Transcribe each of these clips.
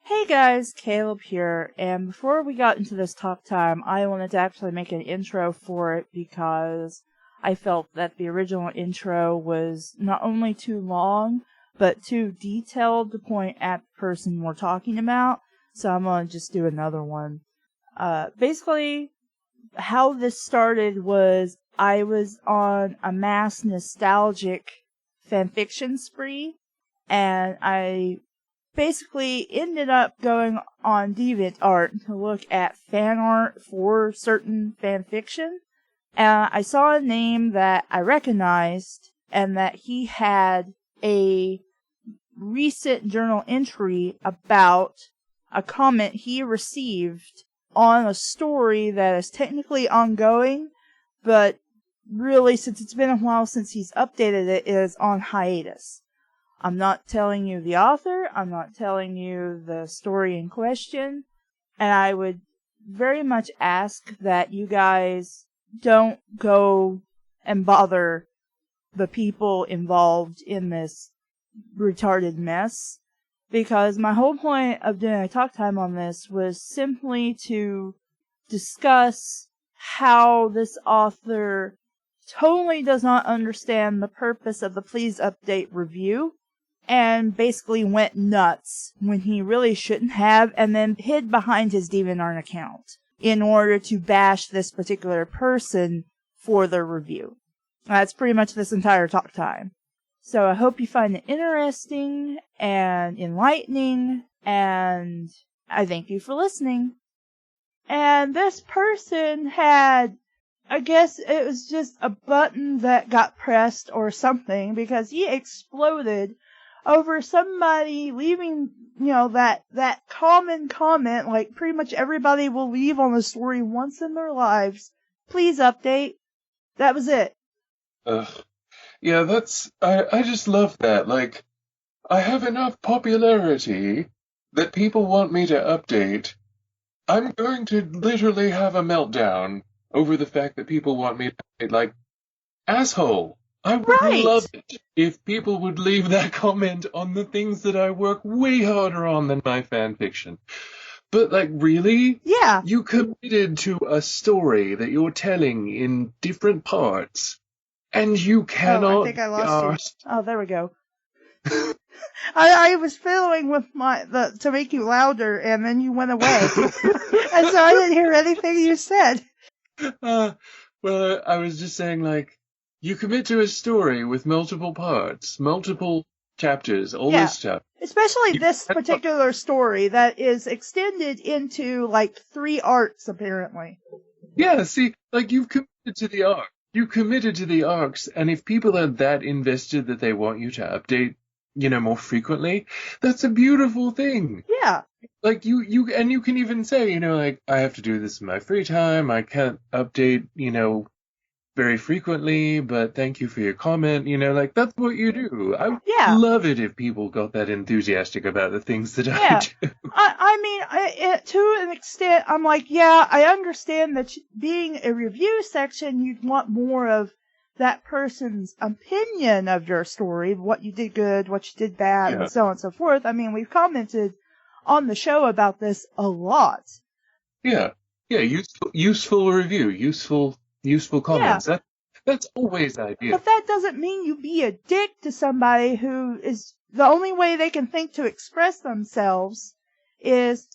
Hey guys, Caleb here, and before we got into this talk time, I wanted to actually make an intro for it because I felt that the original intro was not only too long, but too detailed to point at the person we're talking about, so I'm gonna just do another one. Basically, how this started was I was on a mass nostalgic fanfiction spree, and I basically ended up going on DeviantArt to look at fan art for certain fanfiction. And I saw a name that I recognized and that he had a recent journal entry about a comment he received on a story that is technically ongoing, but really, since it's been a while since he's updated it, is on hiatus. I'm not telling you the author, I'm not telling you the story in question, and I would very much ask that you guys don't go and bother the people involved in this retarded mess, because my whole point of doing a talk time on this was simply to discuss how this author totally does not understand the purpose of the Please Update review, and basically went nuts when he really shouldn't have, and then hid behind his DeviantArt account in order to bash this particular person for their review. That's pretty much this entire talk time. So I hope you find it interesting and enlightening, and I thank you for listening. And this person had, I guess it was just a button that got pressed or something, because he exploded over somebody leaving, that common comment, like pretty much everybody will leave on a story once in their lives. Please update. That was it. Yeah, I just love that. Like, I have enough popularity that people want me to update. I'm going to literally have a meltdown over the fact that people want me to update. Like, asshole. I would love it if people would leave that comment on the things that I work way harder on than my fan fiction. But, like, really? Yeah. You committed to a story that you're telling in different parts, and you cannot... Oh, I think I lost you. Oh, there we go. I was fiddling with to make you louder, and then you went away. And so I didn't hear anything you said. Well, I was just saying, like, you commit to a story with multiple parts, multiple chapters, all this stuff. Especially this particular story that is extended into, like, 3 arcs, apparently. Yeah, see, like, you've committed to the arc. You committed to the arcs, and if people are that invested that they want you to update, more frequently, that's a beautiful thing. Yeah. Like, you can even say, like, I have to do this in my free time, I can't update, very frequently, but thank you for your comment, like, that's what you do. I would love it if people got that enthusiastic about the things that I do. I mean, to an extent, I'm like, yeah, I understand that being a review section, you'd want more of that person's opinion of your story, what you did good, what you did bad, and so on and so forth. I mean, we've commented on the show about this a lot. Yeah, useful review, useful comments. Yeah. That's always the idea. But that doesn't mean you be a dick to somebody who is the only way they can think to express themselves is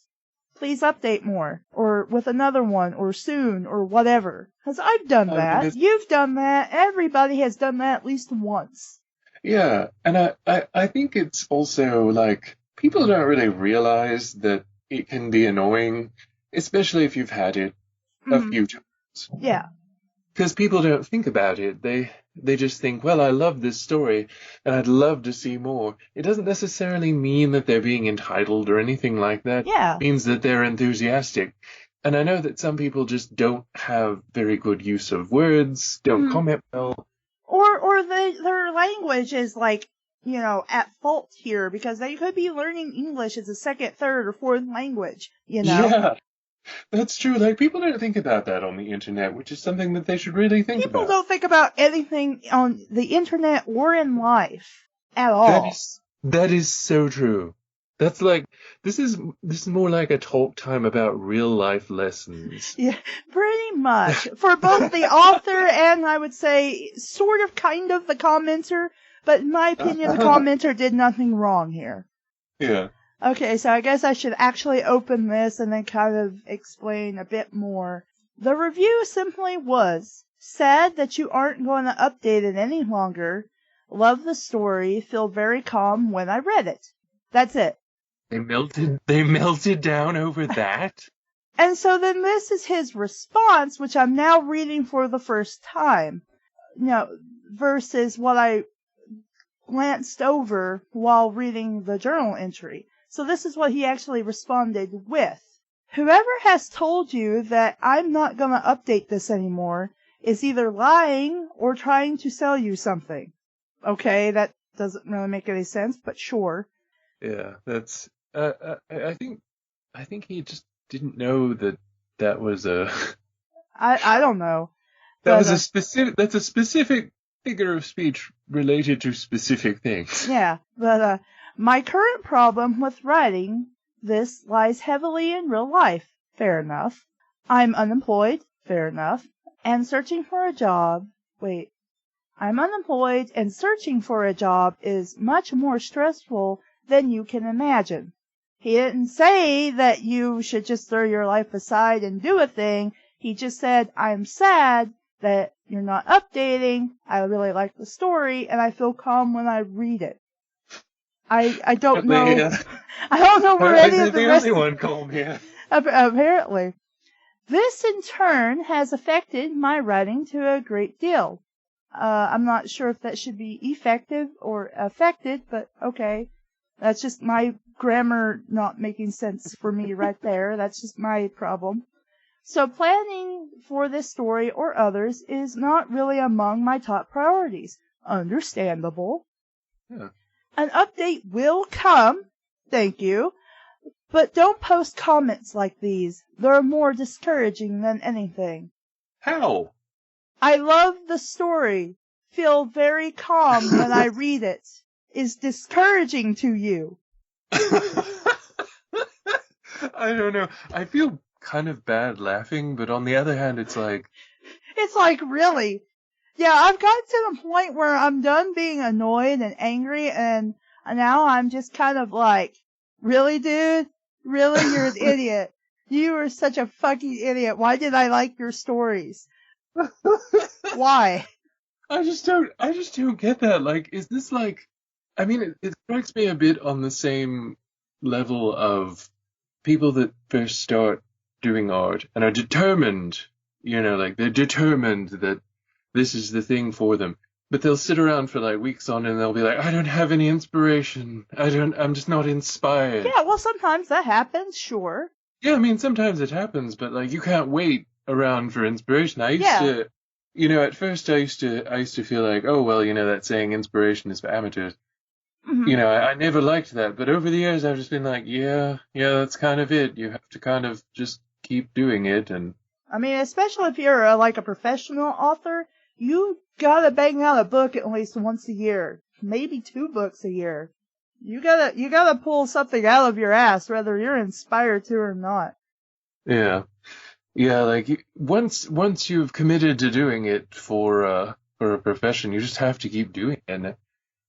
please update more, or with another one, or soon, or whatever. Because I've done that. You've done that. Everybody has done that at least once. Yeah, and I think it's also like people don't really realize that it can be annoying, especially if you've had it a few times. Yeah. Because people don't think about it. They just think, well, I love this story, and I'd love to see more. It doesn't necessarily mean that they're being entitled or anything like that. Yeah. It means that they're enthusiastic. And I know that some people just don't have very good use of words, don't comment well. Or their language is like, at fault here, because they could be learning English as a second, third, or fourth language, Yeah. That's true. Like, people don't think about that on the internet, which is something that they should really think about. People don't think about anything on the internet or in life at all. That is so true. That's like this is more like a talk time about real life lessons. Yeah, pretty much. For both the author and, I would say, sort of, kind of, the commenter. But in my opinion, the commenter did nothing wrong here. Yeah. Okay, so I guess I should actually open this and then kind of explain a bit more. The review simply was, sad that you aren't going to update it any longer. Love the story. Feel very calm when I read it. That's it. They melted down over that? And so then this is his response, which I'm now reading for the first time. Versus what I glanced over while reading the journal entry. So this is what he actually responded with. Whoever has told you that I'm not going to update this anymore is either lying or trying to sell you something. Okay, that doesn't really make any sense, but sure. Yeah, that's. I think he just didn't know that was a. I don't know. That's a specific figure of speech related to specific things. Yeah, but my current problem with writing this lies heavily in real life. Fair enough. I'm unemployed. Fair enough. And searching for a job. Wait. I'm unemployed and searching for a job is much more stressful than you can imagine. He didn't say that you should just throw your life aside and do a thing. He just said, I'm sad that you're not updating. I really like the story and I feel calm when I read it. I don't know. I don't know where any of the rest. The only one calm here. Apparently. This in turn has affected my writing to a great deal. I'm not sure if that should be effective or affected, but okay. That's just my grammar not making sense for me right there. That's just my problem. So planning for this story or others is not really among my top priorities. Understandable. Yeah. An update will come. Thank you. But don't post comments like these. They're more discouraging than anything. How? I love the story. Feel very calm when I read it. Is discouraging to you. I don't know. I feel kind of bad laughing, but on the other hand, it's like... It's like, really? Yeah, I've got to the point where I'm done being annoyed and angry, and now I'm just kind of like, really, dude? Really? You're an idiot. You are such a fucking idiot. Why did I like your stories? Why? I just don't get that. Like, is this like... I mean, it strikes me a bit on the same level of people that first start doing art and are determined, like they're determined that this is the thing for them. But they'll sit around for like weeks on and they'll be like, I don't have any inspiration. I'm just not inspired. Yeah, well, sometimes that happens, sure. Yeah, I mean, sometimes it happens, but like you can't wait around for inspiration. I used to, at first I used to feel like, oh, well, that saying inspiration is for amateurs. Mm-hmm. I never liked that, but over the years I've just been like, yeah, that's kind of it. You have to kind of just keep doing it, and I mean, especially if you're like a professional author, you gotta bang out a book at least once a year, maybe 2 books a year. You gotta pull something out of your ass, whether you're inspired to or not. Yeah, like once you've committed to doing it for a profession, you just have to keep doing it. And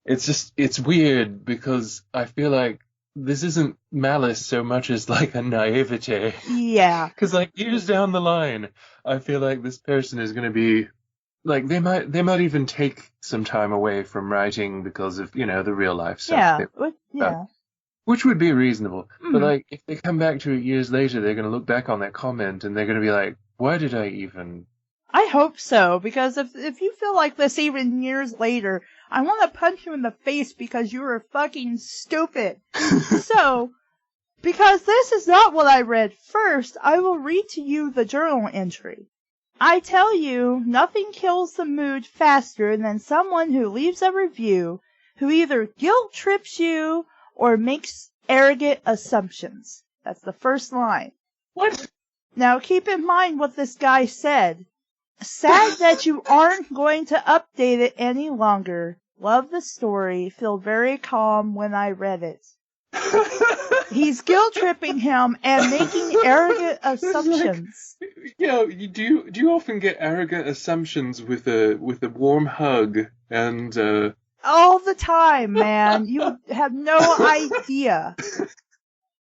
it's weird because I feel like this isn't malice so much as like a naivete. Yeah. Because like years down the line, I feel like this person is going to be like they might even take some time away from writing because of the real life stuff. Yeah. Which would be reasonable. Mm-hmm. But like if they come back to it years later, they're going to look back on that comment and they're going to be like, why did I even? I hope so, because if you feel like this even years later, I want to punch you in the face because you were fucking stupid. So, because this is not what I read first, I will read to you the journal entry. I tell you, nothing kills the mood faster than someone who leaves a review who either guilt trips you or makes arrogant assumptions. That's the first line. What? Now keep in mind what this guy said. Sad that you aren't going to update it any longer. Love the story. Feel very calm when I read it. He's guilt-tripping him and making arrogant assumptions. Yeah, do you often get arrogant assumptions with a warm hug and All the time, man. You have no idea.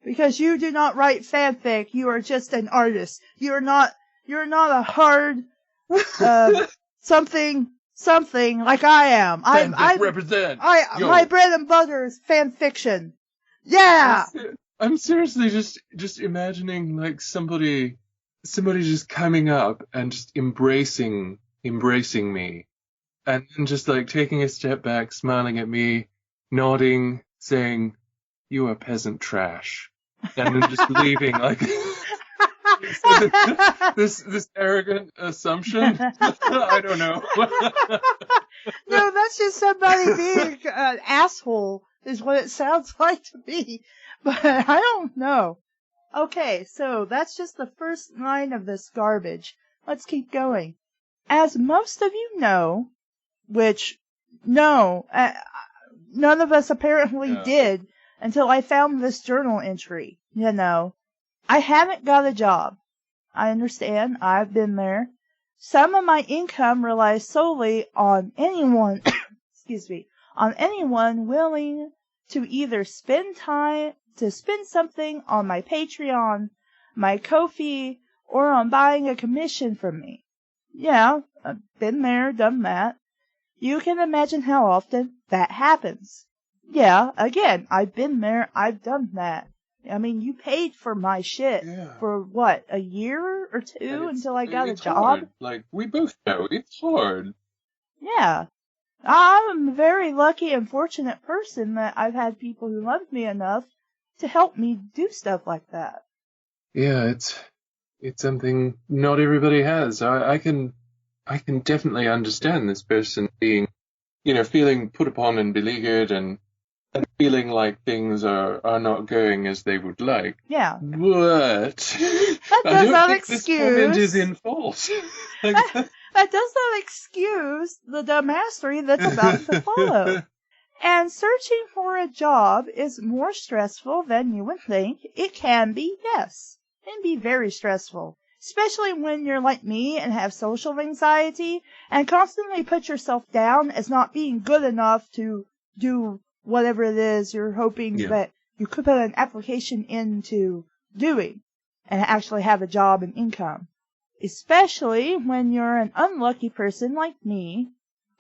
Because you do not write fanfic, you are just an artist. You're not a hard, something like I am. fanfic represent. My bread and butter is fan fiction. Yeah! I'm seriously just imagining like somebody just coming up and just embracing me, and then just like taking a step back, smiling at me, nodding, saying, "You are peasant trash," and then just leaving like this arrogant assumption. I don't know. No, that's just somebody being an asshole, is what it sounds like to me. But I don't know. Okay, so that's just the first line of this garbage. Let's keep going. As most of you know, which, no, none of us apparently did until I found this journal entry. You know, I haven't got a job. I understand. I've been there. Some of my income relies solely on anyone, on anyone willing to either spend something on my Patreon, my Ko-fi, or on buying a commission from me. Yeah, I've been there, done that. You can imagine how often that happens. Yeah, again, I've been there, I've done that. I mean, you paid for my shit for what, a year or two until I got a job? Hard. Like, we both know, it's hard. Yeah. I'm a very lucky and fortunate person that I've had people who love me enough to help me do stuff like that. Yeah, it's something not everybody has. I can definitely understand this person being, feeling put upon and beleaguered and feeling like things are not going as they would like. Yeah. But that does not excuse this comment is in fault. That does not excuse the dumbassery that's about to follow. And searching for a job is more stressful than you would think. It can be, yes. It can be very stressful. Especially when you're like me and have social anxiety and constantly put yourself down as not being good enough to do whatever it is you're hoping that you could put an application into doing and actually have a job and income. Especially when you're an unlucky person like me.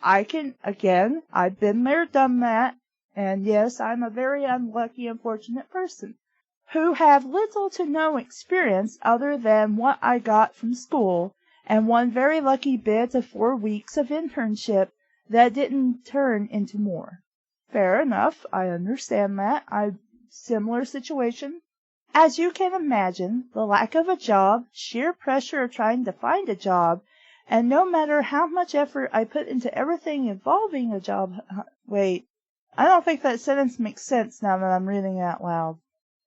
I've been there, done that, and yes, I'm a very unlucky, unfortunate person who have little to no experience other than what I got from school and one very lucky bit of 4 weeks of internship that didn't turn into more. Fair enough, I understand that. Similar situation. As you can imagine, the lack of a job, sheer pressure of trying to find a job, and no matter how much effort I put into everything involving a job... Wait, I don't think that sentence makes sense now that I'm reading it out loud.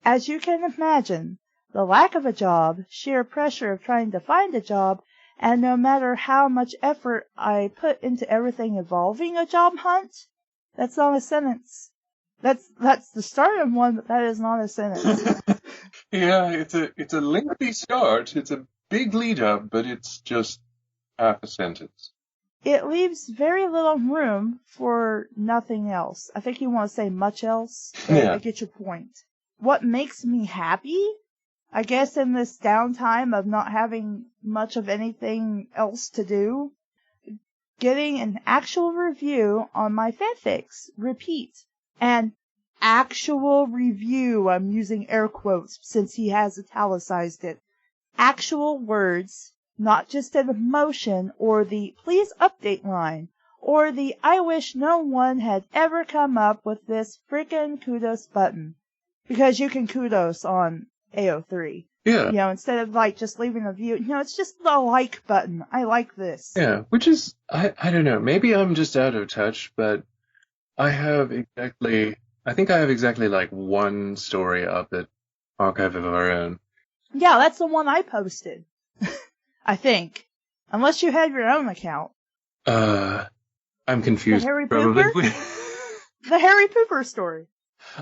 As you can imagine, the lack of a job, sheer pressure of trying to find a job, and no matter how much effort I put into everything involving a job hunt... That's not a sentence. That's the start of one, but that is not a sentence. Yeah, it's a lengthy start. It's a big lead up, but it's just half a sentence. It leaves very little room for nothing else. I think you want to say much else. I get your point. What makes me happy? I guess in this downtime of not having much of anything else to do, getting an actual review on my fanfics. Repeat. An actual review. I'm using air quotes since he has italicized it. Actual words, not just an emotion or the please update line or the I wish no one had ever come up with this frickin' kudos button. Because you can kudos on AO3. Yeah. Instead of just leaving a view, it's just the like button. I like this. Yeah, which is, I don't know, maybe I'm just out of touch, but I think I have exactly like one story up at Archive of Our Own. Yeah, that's the one I posted. I think. Unless you have your own account. I'm confused. The Harry probably. Pooper? The Harry Pooper story.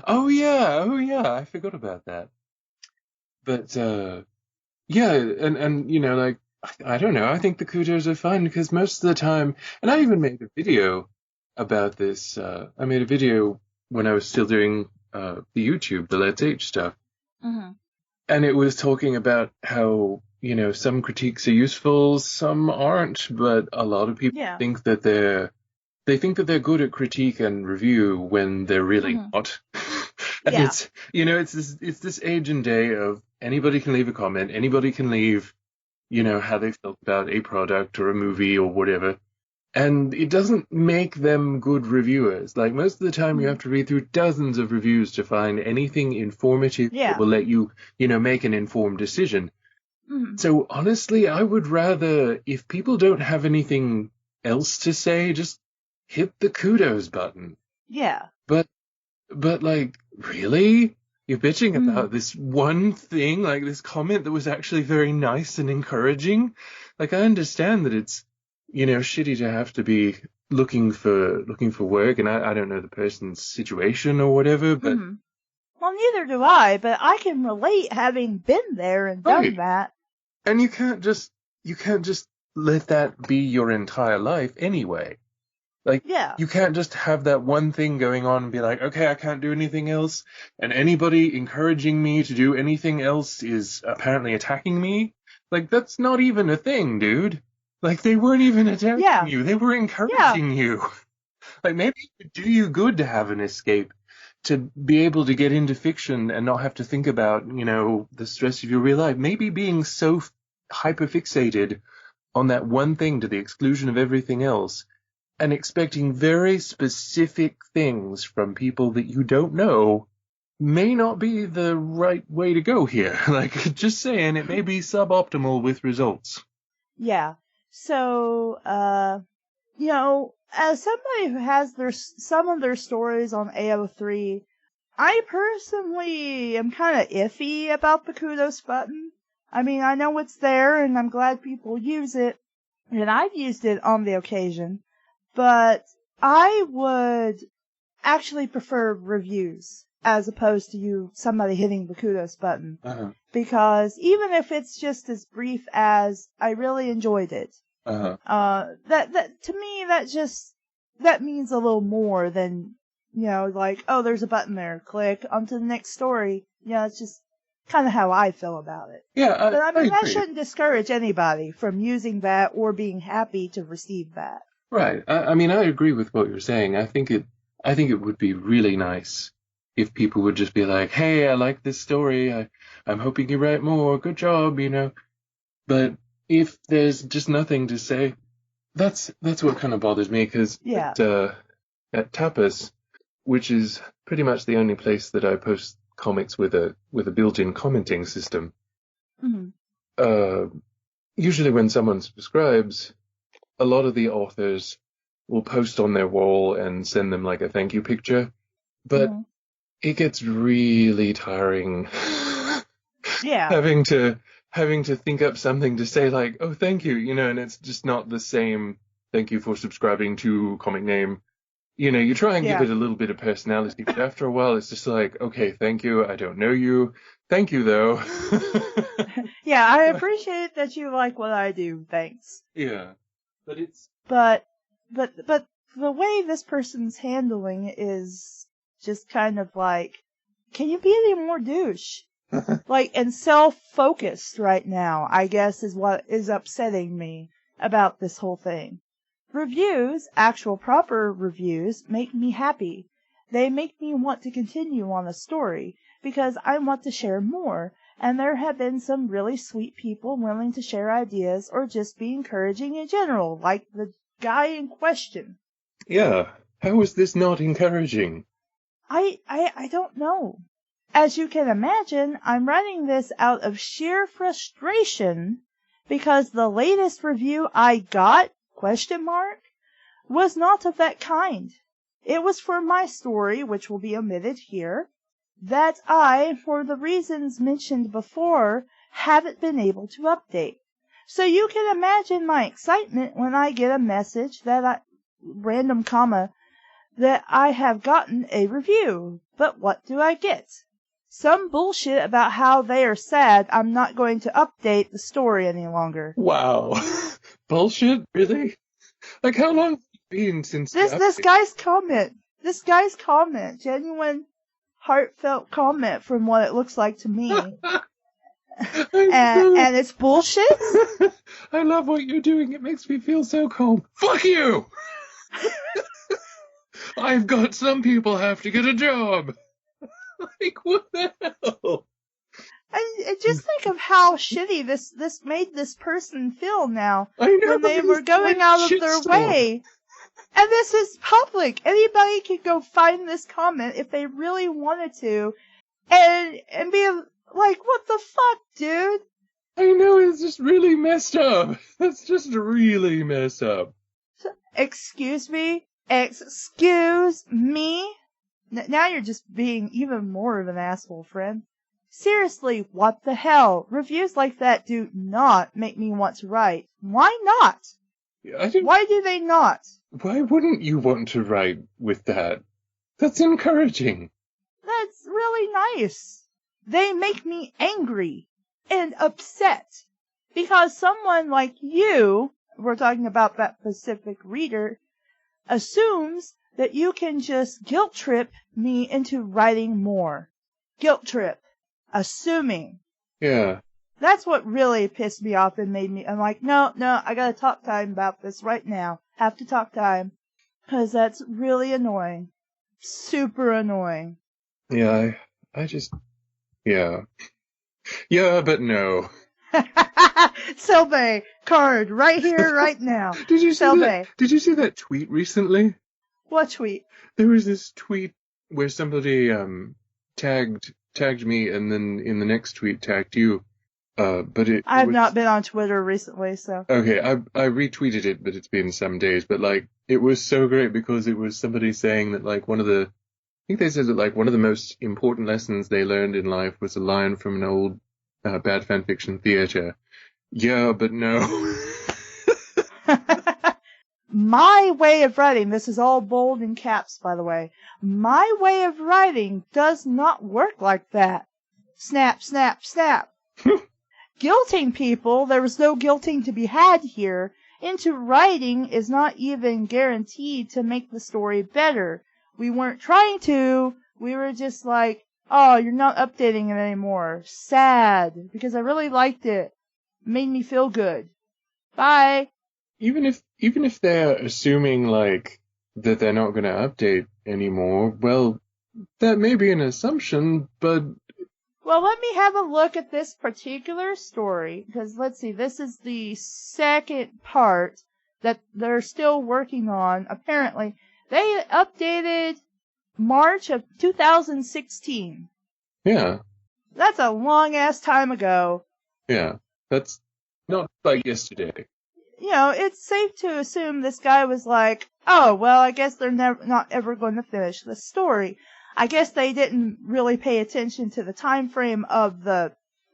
Oh yeah, I forgot about that. But yeah, and like I don't know, I think the kudos are fun because most of the time, and I even made a video about this. I made a video when I was still doing the YouTube, the Let's H stuff, Mm-hmm. and it was talking about how some critiques are useful, some aren't, but a lot of people Yeah. think that they're good at critique and review when they're really Mm-hmm. not. And Yeah. it's this age and day of anybody can leave a comment, anybody can leave, how they felt about a product or a movie or whatever. And it doesn't make them good reviewers. Like most of the time you Mm-hmm. have to read through dozens of reviews to find anything informative that Yeah. will let you, make an informed decision. Mm-hmm. So honestly, I would rather, if people don't have anything else to say, just hit the kudos button. Yeah. But like, really? You're bitching Mm-hmm. about this one thing, like this comment that was actually very nice and encouraging? Like, I understand that it's, shitty to have to be looking for work, and I don't know the person's situation or whatever, but Mm-hmm. Well, neither do I, but I can relate having been there and done right. that. And you can't just let that be your entire life anyway. Like, Yeah. you can't just have that one thing going on and be like, okay, I can't do anything else, and anybody encouraging me to do anything else is apparently attacking me. Like, that's not even a thing, dude. Like, they weren't even attacking Yeah. you, they were Yeah. encouraging you. Like, maybe it would do you good to have an escape, to be able to get into fiction and not have to think about, the stress of your real life. Maybe being so hyper-fixated on that one thing to the exclusion of everything else and expecting very specific things from people that you don't know may not be the right way to go here. Like, just saying, it may be suboptimal with results. Yeah. So, as somebody who has some of their stories on AO3, I personally am kind of iffy about the kudos button. I mean, I know it's there and I'm glad people use it, and I've used it on the occasion, but I would actually prefer reviews as opposed to somebody hitting the kudos button. Uh-huh. Because even if it's just as brief as I really enjoyed it, Uh-huh. that to me that means a little more than like, oh, there's a button there, click onto the next story. It's just kind of how I feel about it. Yeah, But I I mean, that agree. shouldn't discourage anybody from using that or being happy to receive that. Right. I mean, I agree with what you're saying. I think it would be really nice if people would just be like, "Hey, I like this story. I'm hoping you write more. Good job." But if there's just nothing to say, that's what kind of bothers me, because Yeah. at Tapas, which is pretty much the only place that I post comics with a built-in commenting system, Hmm. uh, usually when someone subscribes, a lot of the authors will post on their wall and send them like a thank you picture, but Hmm. it gets really tiring Yeah. having to think up something to say like, oh, thank you, and it's just not the same thank you for subscribing to comic name. You try and give Yeah. it a little bit of personality, but after a while it's just like, okay, thank you, I don't know you. Thank you though. Yeah, I appreciate that you like what I do. Thanks. Yeah. But it's But but the way this person's handling is just kind of like, can you be any more douche? Like, and self-focused right now, I guess, is what is upsetting me about this whole thing. Reviews, actual proper reviews, make me happy. They make me want to continue on a story because I want to share more, and there have been some really sweet people willing to share ideas or just be encouraging in general, like the guy in question. yeah. How is this not encouraging? I don't know. As you can imagine, I'm writing this out of sheer frustration because the latest review I got, was not of that kind. It was for my story, which will be omitted here, that I, for the reasons mentioned before, haven't been able to update. So you can imagine my excitement when I get a message that random comma, that I have gotten a review. But what do I get? Some bullshit about how they are sad I'm not going to update the story any longer. Wow. Bullshit? Really? Like, how long has it been since This guy's comment, genuine, heartfelt comment from what it looks like to me. And it's bullshit? I love what you're doing. It makes me feel so calm. Fuck you! I've got some people have to get a job. Like, what the hell? And just think of how shitty this made this person feel now. I know, when they were going out of their way. And this is public. Anybody could go find this comment if they really wanted to and be like, what the fuck, dude? I know, it's just really messed up. That's just really messed up. Excuse me? Excuse me? Now you're just being even more of an asshole, friend. Seriously, what the hell? Reviews like that do not make me want to write. Why not? Why do they not? Why wouldn't you want to write with that? That's encouraging. That's really nice. They make me angry and upset. Because someone like you, we're talking about that specific reader, assumes that you can just guilt trip me into writing more. Guilt trip. Assuming. Yeah. That's what really pissed me off and made me, I'm like, no, I gotta talk time about this right now. Have to talk time. 'Cause that's really annoying. Super annoying. Yeah, I just, yeah. Yeah, but no. Selby, card, right here, right now. Did you see Selby. that? Did you see that tweet recently? What tweet? There was this tweet where somebody tagged me and then in the next tweet tagged you. But I've not been on Twitter recently, so. Okay, I retweeted it, but it's been some days. But like, it was so great because it was somebody saying that like I think they said that like one of the most important lessons they learned in life was a line from an old bad fanfiction theater. Yeah, but no. My way of writing, this is all bold in caps, by the way. My way of writing does not work like that. Snap, snap, snap. Guilting people, there was no guilting to be had here, into writing is not even guaranteed to make the story better. We weren't trying to, we were just like, oh, you're not updating it anymore. Sad, because I really liked it. Made me feel good. Bye. Even if they're assuming like that they're not going to update anymore, well, that may be an assumption, but well, let me have a look at this particular story, because let's see, this is the second part that they're still working on, apparently. They updated March of 2016. Yeah. That's a long-ass time ago. Yeah, that's not like yesterday. You know, it's safe to assume this guy was like, oh, well, I guess they're not ever going to finish the story. I guess they didn't really pay attention to the time frame of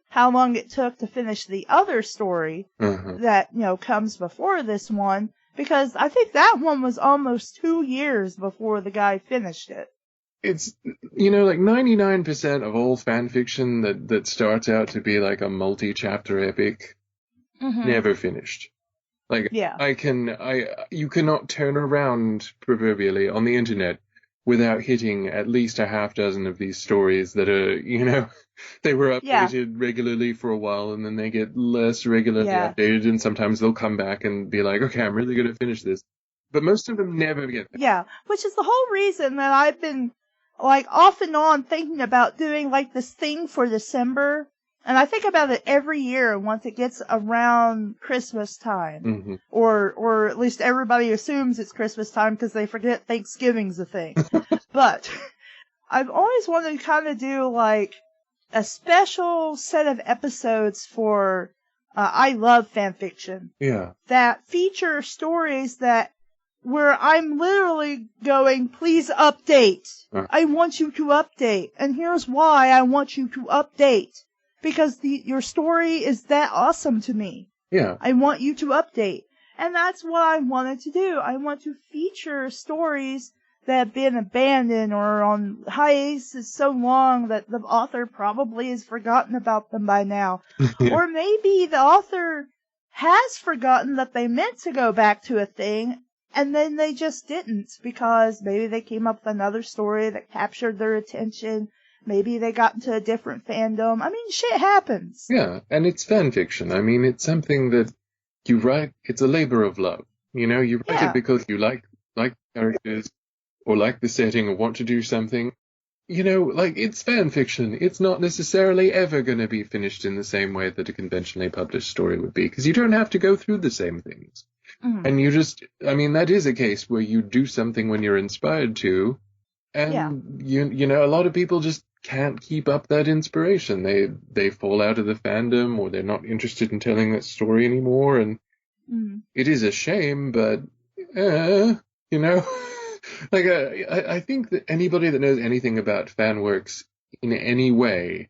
how long it took to finish the other story that, comes before this one, because I think that one was almost 2 years before the guy finished it. It's, like 99% of all fan fiction that starts out to be like a multi-chapter epic, never finished. Like, yeah. you cannot turn around, proverbially, on the internet without hitting at least a half dozen of these stories that are, they were updated regularly for a while and then they get less regularly updated and sometimes they'll come back and be like, okay, I'm really going to finish this. But most of them never get there. Yeah, which is the whole reason that I've been, like, off and on thinking about doing, like, this thing for December. And I think about it every year once it gets around Christmas time. Or at least everybody assumes it's Christmas time because they forget Thanksgiving's a thing. But I've always wanted to kind of do, like, a special set of episodes for I love fanfiction. Yeah. That feature stories where I'm literally going, please update. I want you to update. And here's why I want you to update. Because your story is that awesome to me. Yeah. I want you to update. And that's what I wanted to do. I want to feature stories that have been abandoned or on hiatus so long that the author probably has forgotten about them by now. Yeah. Or maybe the author has forgotten that they meant to go back to a thing, and then they just didn't, because maybe they came up with another story that captured their attention. Maybe they got into a different fandom. I mean, shit happens. Yeah, and it's fan fiction. I mean, it's something that you write, it's a labor of love. You know, you write Yeah. it because you like characters or like the setting or want to do something. You know, like, it's fan fiction. It's not necessarily ever going to be finished in the same way that a conventionally published story would be, because you don't have to go through the same things. Mhm. And you just, I mean, that is a case where you do something when you're inspired to, and you know, a lot of people just can't keep up that inspiration. They fall out of the fandom, or they're not interested in telling that story anymore, and it is a shame, but you know, like I think that anybody that knows anything about fan works in any way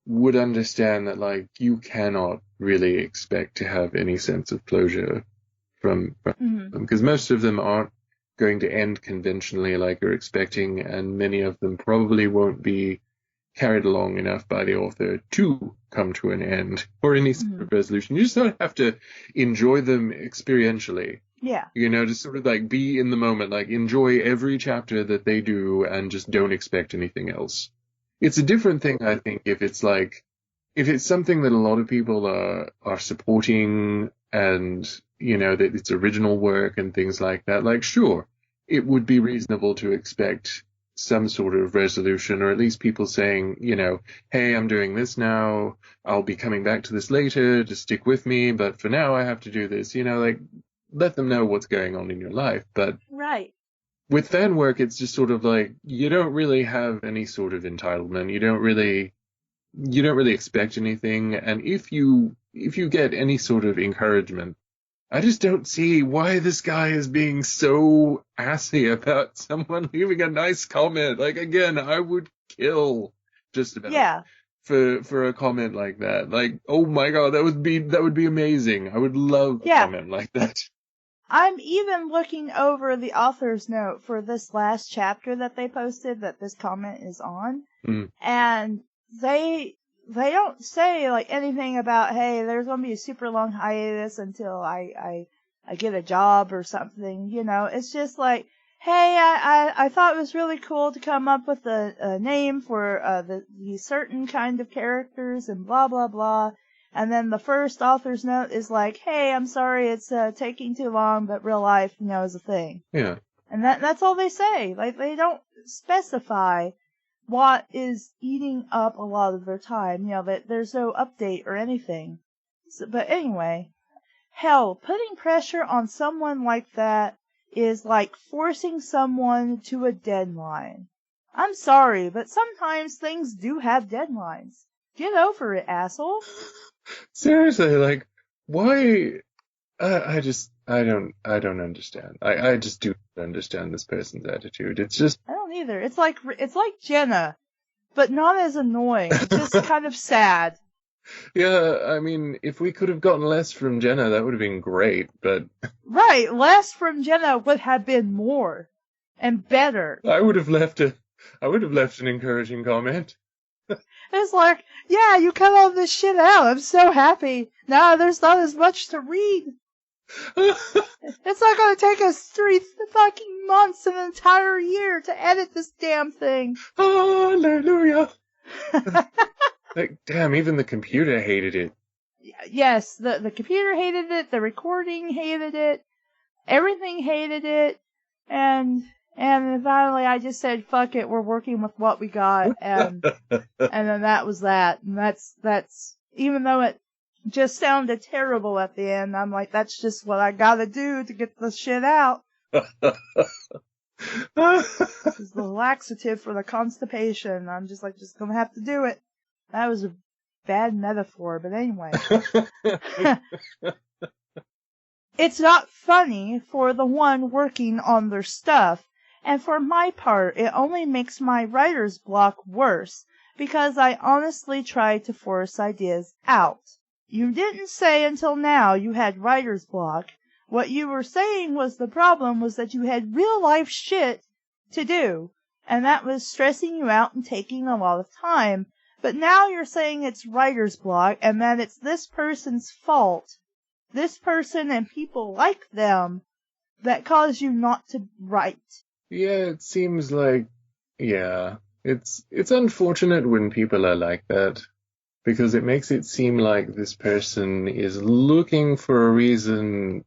would understand that, like, you cannot really expect to have any sense of closure from them, because most of them aren't going to end conventionally like you're expecting, and many of them probably won't be carried along enough by the author to come to an end or any sort of resolution. You just don't have to enjoy them experientially. Yeah. You know, just sort of like be in the moment, like enjoy every chapter that they do and just don't expect anything else. It's a different thing, I think, if it's something that a lot of people are supporting, and, you know, that it's original work and things like that. Like, sure, it would be reasonable to expect some sort of resolution, or at least people saying, you know, hey, I'm doing this now, I'll be coming back to this later, just stick with me, but for now I have to do this, you know, like, let them know what's going on in your life. But Right. with fan work, it's just sort of like, you don't really have any sort of entitlement, you don't really expect anything, and if you get any sort of encouragement, I just don't see why this guy is being so assy about someone leaving a nice comment. Like, again, I would kill just about for a comment like that. Like, oh my god, that would be amazing. I would love a comment like that. I'm even looking over the author's note for this last chapter that they posted that this comment is on, and they don't say, like, anything about, hey, there's going to be a super long hiatus until I get a job or something, you know. It's just like, hey, I thought it was really cool to come up with a name for the certain kind of characters and blah, blah, blah. And then the first author's note is like, hey, I'm sorry it's taking too long, but real life, you know, is a thing. Yeah. And that's all they say. Like, they don't specify what is eating up a lot of their time. You know, that there's no update or anything. So, but anyway, hell, putting pressure on someone like that is like forcing someone to a deadline. I'm sorry, but sometimes things do have deadlines. Get over it, asshole. Seriously, like, why? I don't understand. I just do not understand this person's attitude. It's just, I don't either. It's like Jenna, but not as annoying. Just kind of sad. Yeah, I mean, if we could have gotten less from Jenna, that would have been great, but... Right, less from Jenna would have been more. And better. I would have left an encouraging comment. It's like, yeah, you cut all this shit out. I'm so happy. Now there's not as much to read. It's not gonna take us 3 fucking months, an entire year to edit this damn thing. Hallelujah. Like, damn, even the computer hated it. Yes, the computer hated it, the recording hated it, everything hated it, and finally I just said, fuck it, we're working with what we got, and then that was that. And that's, even though it just sounded terrible at the end, I'm like, that's just what I gotta do to get the shit out. This is the laxative for the constipation. I'm just gonna have to do it. That was a bad metaphor, but anyway. It's not funny for the one working on their stuff, and for my part, it only makes my writer's block worse, because I honestly try to force ideas out. You didn't say until now you had writer's block. What you were saying was the problem was that you had real life shit to do. And that was stressing you out and taking a lot of time. But now you're saying it's writer's block and that it's this person's fault. This person and people like them that cause you not to write. Yeah, it seems like, yeah, it's unfortunate when people are like that, because it makes it seem like this person is looking for a reason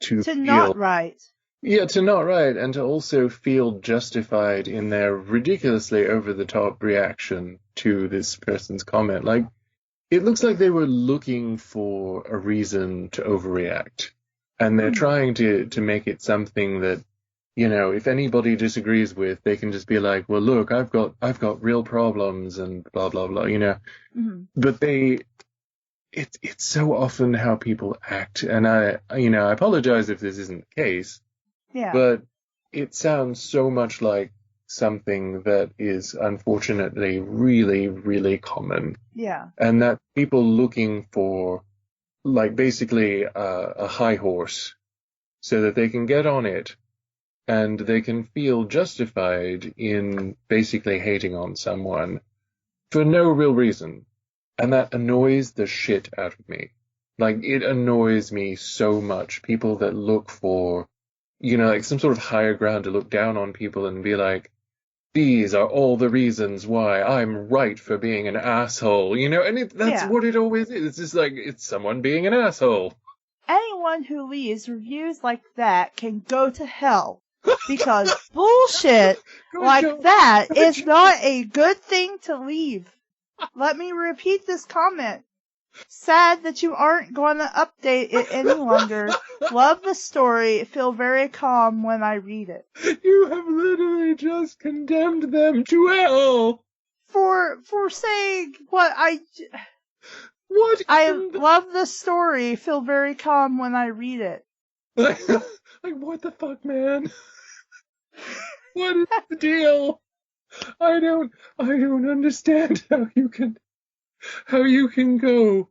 to feel, not write. Yeah, to not write, and to also feel justified in their ridiculously over-the-top reaction to this person's comment. Like, it looks like they were looking for a reason to overreact. And they're trying to make it something that, you know, if anybody disagrees with, they can just be like, well, look, I've got real problems and blah, blah, blah, you know. Mm-hmm. But it's so often how people act. And I apologize if this isn't the case. Yeah. But it sounds so much like something that is unfortunately really, really common. Yeah. And that people looking for, like, basically a high horse so that they can get on it and they can feel justified in basically hating on someone for no real reason. And that annoys the shit out of me. Like, it annoys me so much. People that look for, you know, like some sort of higher ground to look down on people and be like, these are all the reasons why I'm right for being an asshole, you know? And that's what it always is. It's just like, it's someone being an asshole. Anyone who leaves reviews like that can go to hell. Because bullshit like that is not a good thing to leave. Let me repeat this comment. Sad that you aren't going to update it any longer. Love the story. Feel very calm when I read it. You have literally just condemned them to hell. For saying what What? I love the story. Feel very calm when I read it. Like, what the fuck, man? What is the deal? I don't understand how you can go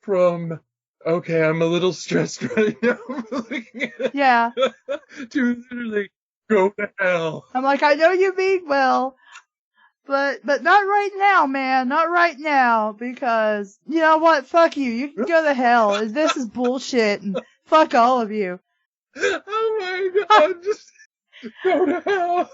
from, okay, I'm a little stressed right now looking at it, Yeah. to literally go to hell. I'm like, I know you mean well, but not right now, man. Not right now, because, you know what? Fuck you. You can go to hell. This is bullshit, and fuck all of you. Oh my god, just go to hell.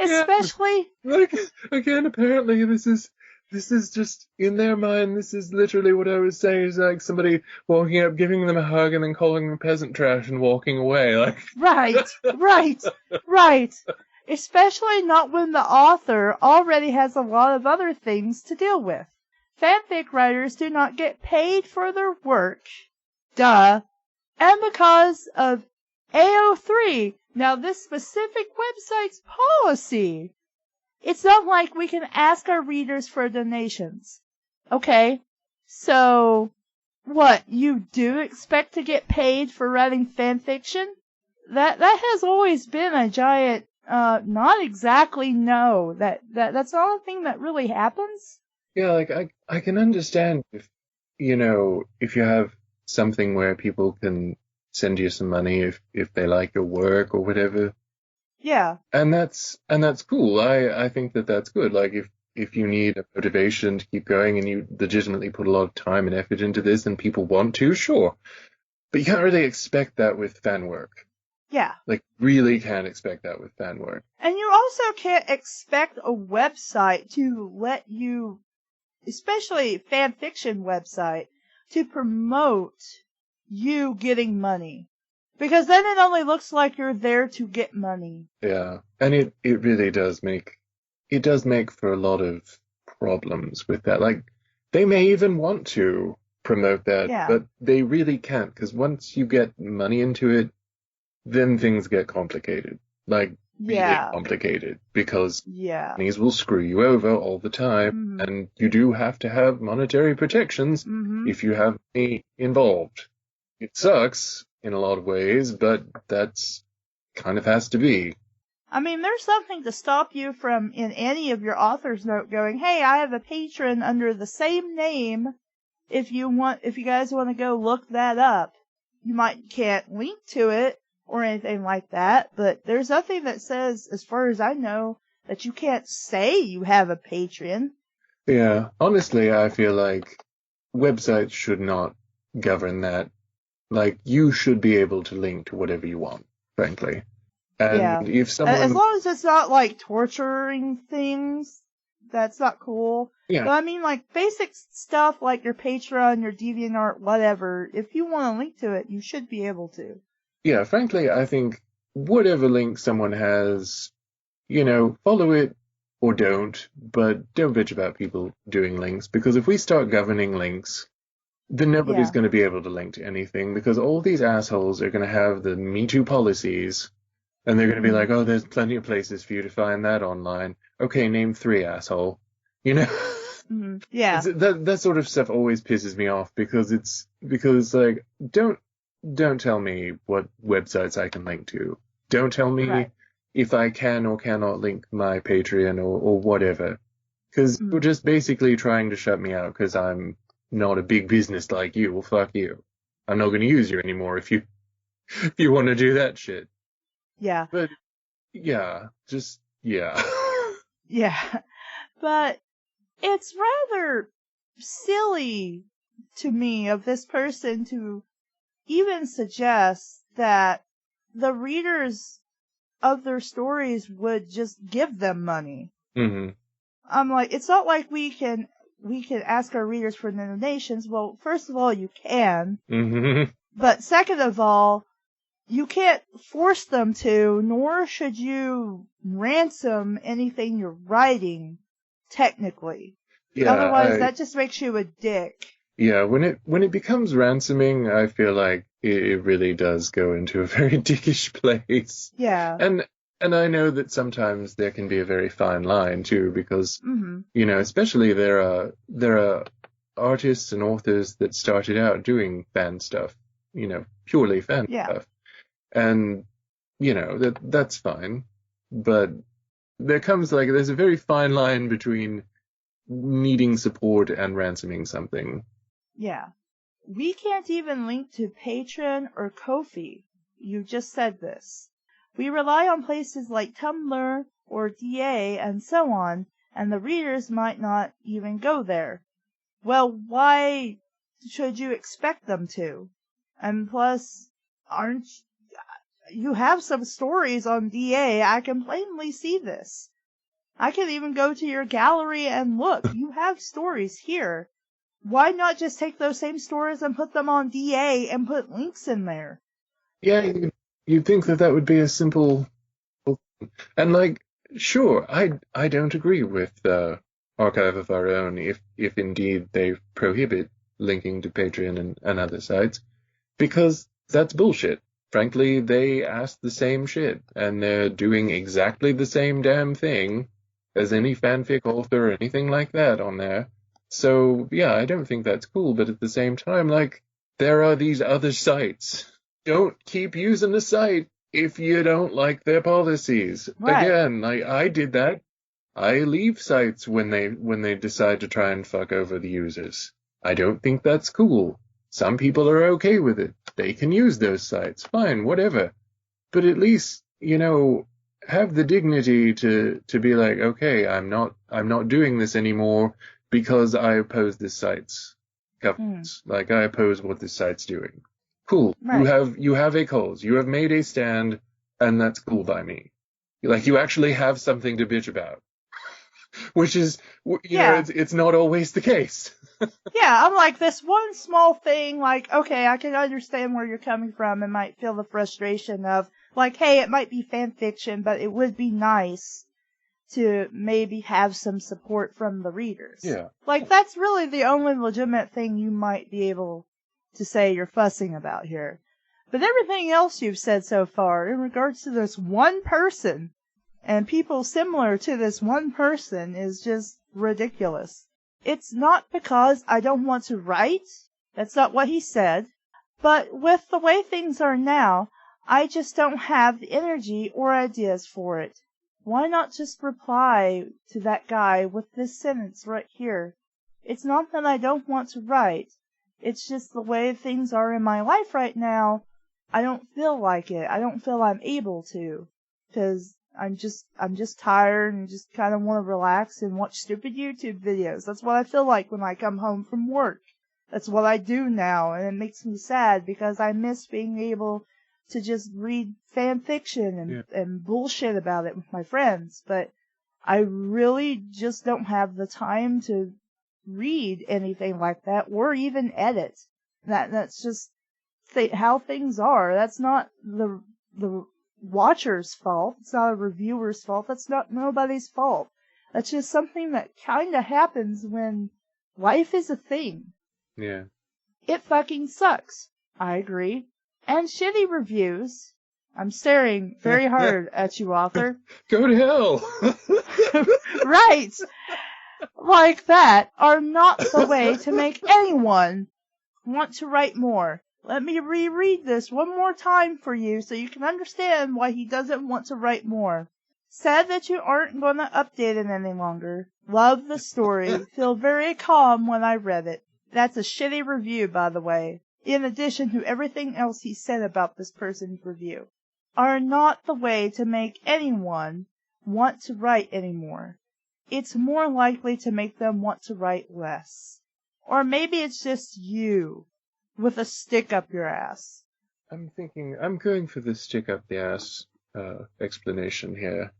Especially, like, again, apparently this is just in their mind. This is literally what I was saying. Is like somebody walking up, giving them a hug, and then calling them peasant trash and walking away. Like, right. Especially not when the author already has a lot of other things to deal with. Fanfic writers do not get paid for their work. Duh. And because of AO3, now this specific website's policy, it's not like we can ask our readers for donations. Okay? So, what, you do expect to get paid for writing fanfiction? That has always been a giant, not exactly no. That's not a thing that really happens. yeah, like, I can understand if, you know, if you have something where people can send you some money if they like your work or whatever. Yeah. And that's cool. I think that's good. Like, if you need a motivation to keep going and you legitimately put a lot of time and effort into this and people want to, sure. But you can't really expect that with fan work. Yeah. Like, really can't expect that with fan work. And you also can't expect a website to let you, especially fan fiction website, to promote you getting money. Because then it only looks like you're there to get money. Yeah. And it really does make for a lot of problems with that. Like, they may even want to promote that, but they really can't, because once you get money into it, then things get complicated. Like, really complicated, because companies will screw you over all the time, and you do have to have monetary protections if you have money involved. It sucks in a lot of ways, but that's kind of has to be. I mean, there's something to stop you from, in any of your author's note, going, hey, I have a patron under the same name. If you guys want to go look that up, you can't link to it, or anything like that, but there's nothing that says, as far as I know, that you can't say you have a Patreon. Yeah, honestly, I feel like websites should not govern that. Like, you should be able to link to whatever you want, frankly. Yeah. And if As someone, long as it's not, like, torturing things, that's not cool. yeah, But I mean, like, basic stuff like your Patreon, your DeviantArt, whatever, if you want to link to it, you should be able to. yeah, frankly, I think whatever link someone has, follow it or don't, but don't bitch about people doing links, because if we start governing links, then nobody's Yeah. going to be able to link to anything, because all these assholes are going to have the Me Too policies, and they're going to be like, oh, there's plenty of places for you to find that online. Okay, name 3, asshole. Yeah. That sort of stuff always pisses me off, because like, don't tell me what websites I can link to. Don't tell me Right. if I can or cannot link my Patreon or whatever. Because you're just basically trying to shut me out because I'm not a big business like you. Well, fuck you. I'm not going to use you anymore if you want to do that shit. Yeah. But yeah, yeah. Yeah. But it's rather silly to me of this person to even suggest that the readers of their stories would just give them money. Mm-hmm. I'm like, it's not like we can ask our readers for donations. Well, first of all, you can. Mm-hmm. But second of all, you can't force them to, nor should you ransom anything you're writing, technically. Yeah, Otherwise, that just makes you a dick. yeah, when it becomes ransoming, I feel like it really does go into a very dickish place. Yeah. And I know that sometimes there can be a very fine line too, because Mm-hmm. especially there are artists and authors that started out doing fan stuff, purely fan Yeah. stuff. And that's fine. But there's a very fine line between needing support and ransoming something. Yeah. We can't even link to Patreon or Ko-fi. You just said this. We rely on places like Tumblr or DA and so on, and the readers might not even go there. Well, why should you expect them to? And plus, you have some stories on DA? I can plainly see this. I can even go to your gallery and look. You have stories here. Why not just take those same stories and put them on DA and put links in there? Yeah, you'd think that would be a simple, and like, sure, I don't agree with Archive of Our Own if indeed they prohibit linking to Patreon and other sites, because that's bullshit. Frankly, they asked the same shit, and they're doing exactly the same damn thing as any fanfic author or anything like that on there. So, yeah, I don't think that's cool, but at the same time, like, there are these other sites. Don't keep using the site if you don't like their policies. Right. Again, I did that. I leave sites when they decide to try and fuck over the users. I don't think that's cool. Some people are okay with it. They can use those sites. Fine, whatever. But at least, have the dignity to be like, okay, I'm not doing this anymore because I oppose this site's governance. Like, I oppose what this site's doing. Cool. Right. You have a cause. You have made a stand, and that's cool by me. Like, you actually have something to bitch about. Which is, it's not always the case. Yeah, I'm like, this one small thing, like, okay, I can understand where you're coming from and might feel the frustration of, like, hey, it might be fan fiction, but it would be nice to maybe have some support from the readers. Yeah. Like, that's really the only legitimate thing you might be able to say you're fussing about here. But everything else you've said so far in regards to this one person and people similar to this one person is just ridiculous. It's not because I don't want to write. That's not what he said. But with the way things are now, I just don't have the energy or ideas for it. Why not just reply to that guy with this sentence right here? It's not that I don't want to write. It's just the way things are in my life right now. I don't feel like it. I don't feel I'm able to, because I'm just tired and just kind of want to relax and watch stupid YouTube videos. That's what I feel like when I come home from work. That's what I do now, and it makes me sad because I miss being able to just read fan fiction and bullshit about it with my friends. But I really just don't have the time to read anything like that or even edit. That's just how things are. That's not the watcher's fault. It's not a reviewer's fault. That's not nobody's fault. That's just something that kind of happens when life is a thing. Yeah. It fucking sucks. I agree. And shitty reviews. I'm staring very hard at you, author. Go to hell! Right! Like that are not the way to make anyone want to write more. Let me reread this one more time for you so you can understand why he doesn't want to write more. Sad that you aren't going to update it any longer. Love the story. Feel very calm when I read it. That's a shitty review, by the way, in addition to everything else he said about this person's review. Are not the way to make anyone want to write anymore. It's more likely to make them want to write less. Or maybe it's just you, with a stick up your ass. I'm going for the stick up the ass explanation here.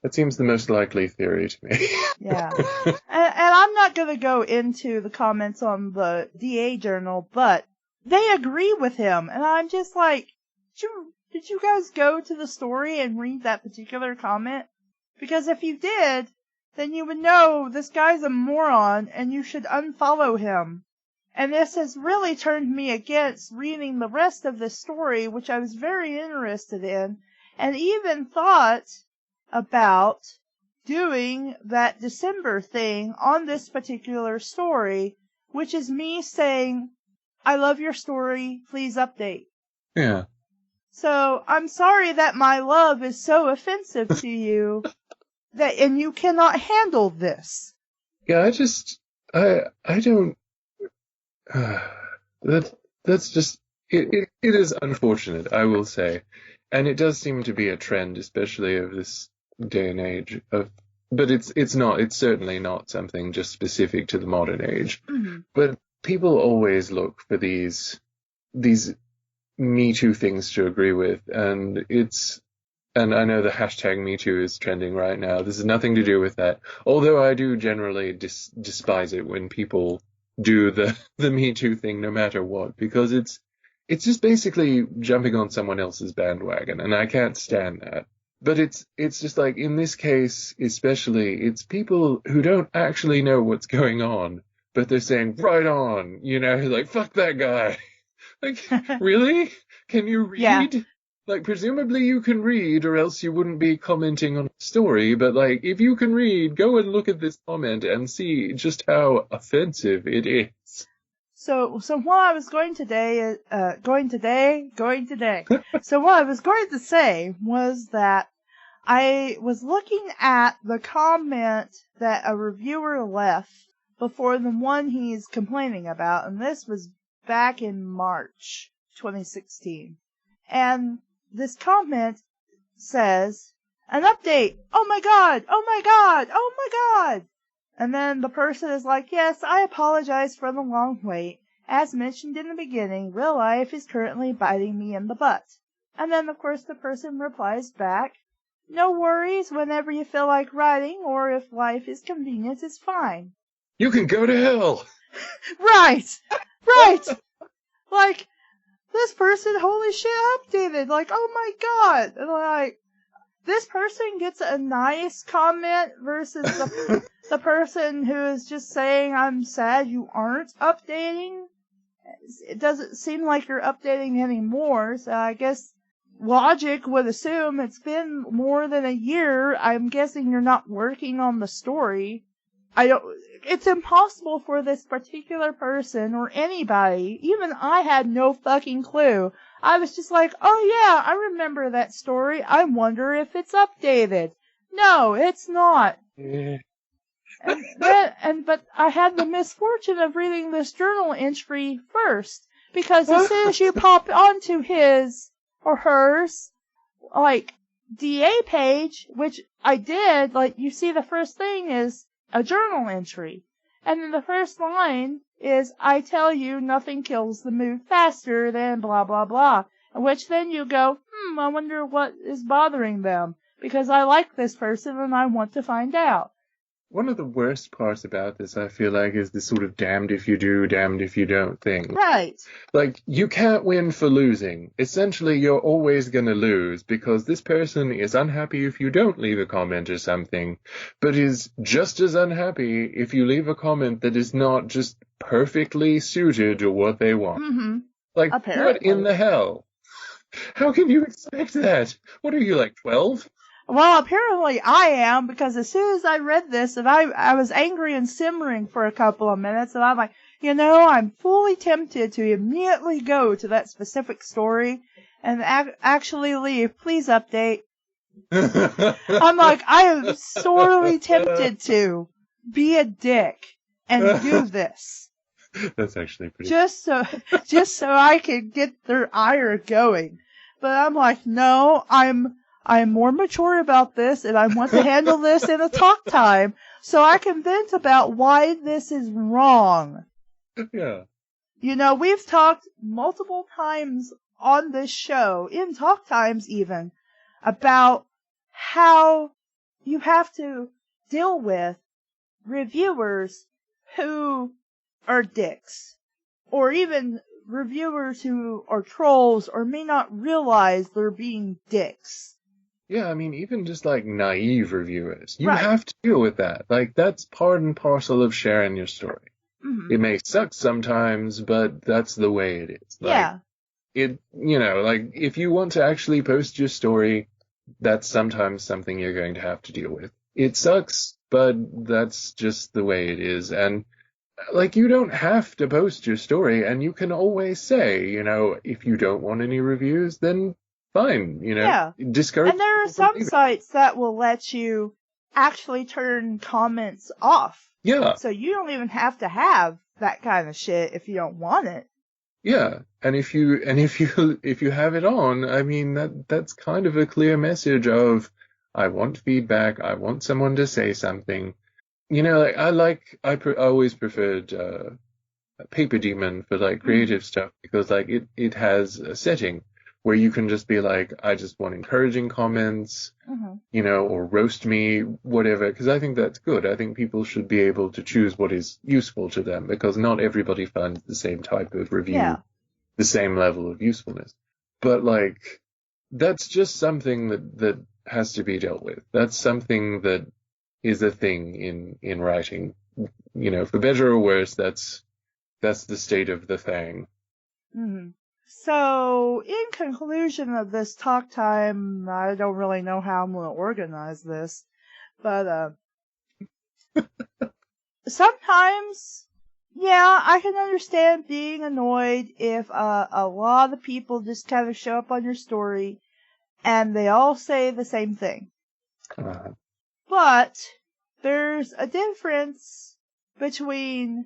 That seems the most likely theory to me. Yeah. And I'm not going to go into the comments on the DA Journal, but they agree with him. And I'm just like, did you guys go to the story and read that particular comment? Because if you did, then you would know this guy's a moron and you should unfollow him. And this has really turned me against reading the rest of this story, which I was very interested in, and even thought about doing that December thing on this particular story, which is me saying, I love your story, please update. Yeah. So I'm sorry that my love is so offensive to you and you cannot handle this. Yeah, I don't. That's just it is unfortunate, I will say, and it does seem to be a trend, especially of this day and age. But it's certainly not something just specific to the modern age. Mm-hmm. But people always look for these Me Too things to agree with, and I know the hashtag Me Too is trending right now. This has nothing to do with that. Although I do generally despise it when people do the Me Too thing, no matter what, because it's just basically jumping on someone else's bandwagon, and I can't stand that. But it's just like, in this case especially, it's people who don't actually know what's going on, but they're saying, right on, like, fuck that guy. Like, really? Can you read? Yeah. Like, presumably you can read, or else you wouldn't be commenting on a story, but, like, if you can read, go and look at this comment and see just how offensive it is. So what I was going today. So what I was going to say was that I was looking at the comment that a reviewer left before the one he's complaining about, and this was back in March 2016. And this comment says, an update! Oh my god! Oh my god! Oh my god! And then the person is like, yes, I apologize for the long wait. As mentioned in the beginning, real life is currently biting me in the butt. And then, of course, the person replies back, no worries, whenever you feel like writing, or if life is convenient, it's fine. You can go to hell! Right! Like, this person, holy shit, updated. Like, oh my god! And like, this person gets a nice comment versus the person who is just saying, I'm sad you aren't updating. It doesn't seem like you're updating anymore, so I guess logic would assume it's been more than a year. I'm guessing you're not working on the story. It's impossible for this particular person or anybody, even I had no fucking clue. I was just like, oh yeah, I remember that story. I wonder if it's updated. No, it's not. Yeah. But I had the misfortune of reading this journal entry first, because as soon as you pop onto his or hers, like, DA page, which I did, like, you see the first thing is a journal entry. And then the first line is, I tell you nothing kills the mood faster than blah, blah, blah. Which then you go, I wonder what is bothering them. Because I like this person and I want to find out. One of the worst parts about this, I feel like, is this sort of damned if you do, damned if you don't thing. Right. Like, you can't win for losing. Essentially, you're always going to lose because this person is unhappy if you don't leave a comment or something, but is just as unhappy if you leave a comment that is not just perfectly suited to what they want. Mm-hmm. Like, Apparently. what in the hell? How can you expect that? What are you, like 12? Well, apparently I am, because as soon as I read this, and I was angry and simmering for a couple of minutes, and I'm like, I'm fully tempted to immediately go to that specific story and actually leave. Please update. I'm like, I am sorely tempted to be a dick and do this. That's actually pretty. Just so I can get their ire going. But I'm like, no, I'm more mature about this, and I want to handle this in a talk time so I can vent about why this is wrong. Yeah. We've talked multiple times on this show, in talk times even, about how you have to deal with reviewers who are dicks, or even reviewers who are trolls or may not realize they're being dicks. Yeah, I mean, even just like naive reviewers, you Right. have to deal with that. Like, that's part and parcel of sharing your story. Mm-hmm. It may suck sometimes, but that's the way it is. Like, Yeah. Like, if you want to actually post your story, that's sometimes something you're going to have to deal with. It sucks, but that's just the way it is. And, like, you don't have to post your story, and you can always say, if you don't want any reviews, then fine, Yeah. discourage. And there are some sites that will let you actually turn comments off. Yeah. So you don't even have to have that kind of shit if you don't want it. Yeah. And if you have it on, I mean, that's kind of a clear message of, I want feedback. I want someone to say something. I always preferred, Paper Demon for like creative stuff because like it has a setting where you can just be like, I just want encouraging comments, or roast me, whatever, because I think that's good. I think people should be able to choose what is useful to them because not everybody finds the same type of review, the same level of usefulness. But like, that's just something that has to be dealt with. That's something that is a thing in writing. For better or worse, that's the state of the thing. Mm-hmm. So, in conclusion of this talk time, I don't really know how I'm going to organize this, but sometimes, I can understand being annoyed if a lot of the people just kind of show up on your story and they all say the same thing. But there's a difference between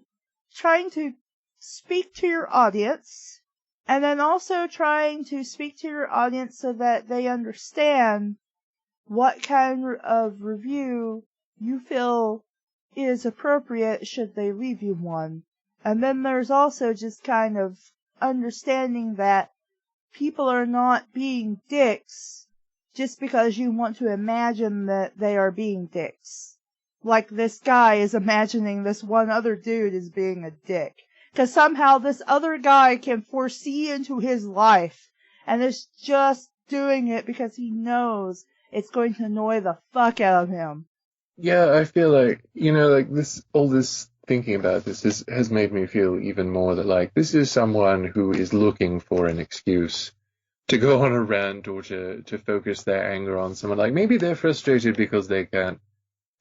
trying to speak to your audience and then also trying to speak to your audience so that they understand what kind of review you feel is appropriate should they leave you one. And then there's also just kind of understanding that people are not being dicks just because you want to imagine that they are being dicks. Like this guy is imagining this one other dude is being a dick. Because somehow this other guy can foresee into his life and is just doing it because he knows it's going to annoy the fuck out of him. Yeah, I feel like, all this thinking about this has made me feel even more that, like, this is someone who is looking for an excuse to go on a rant or to focus their anger on someone. Like, maybe they're frustrated because they can't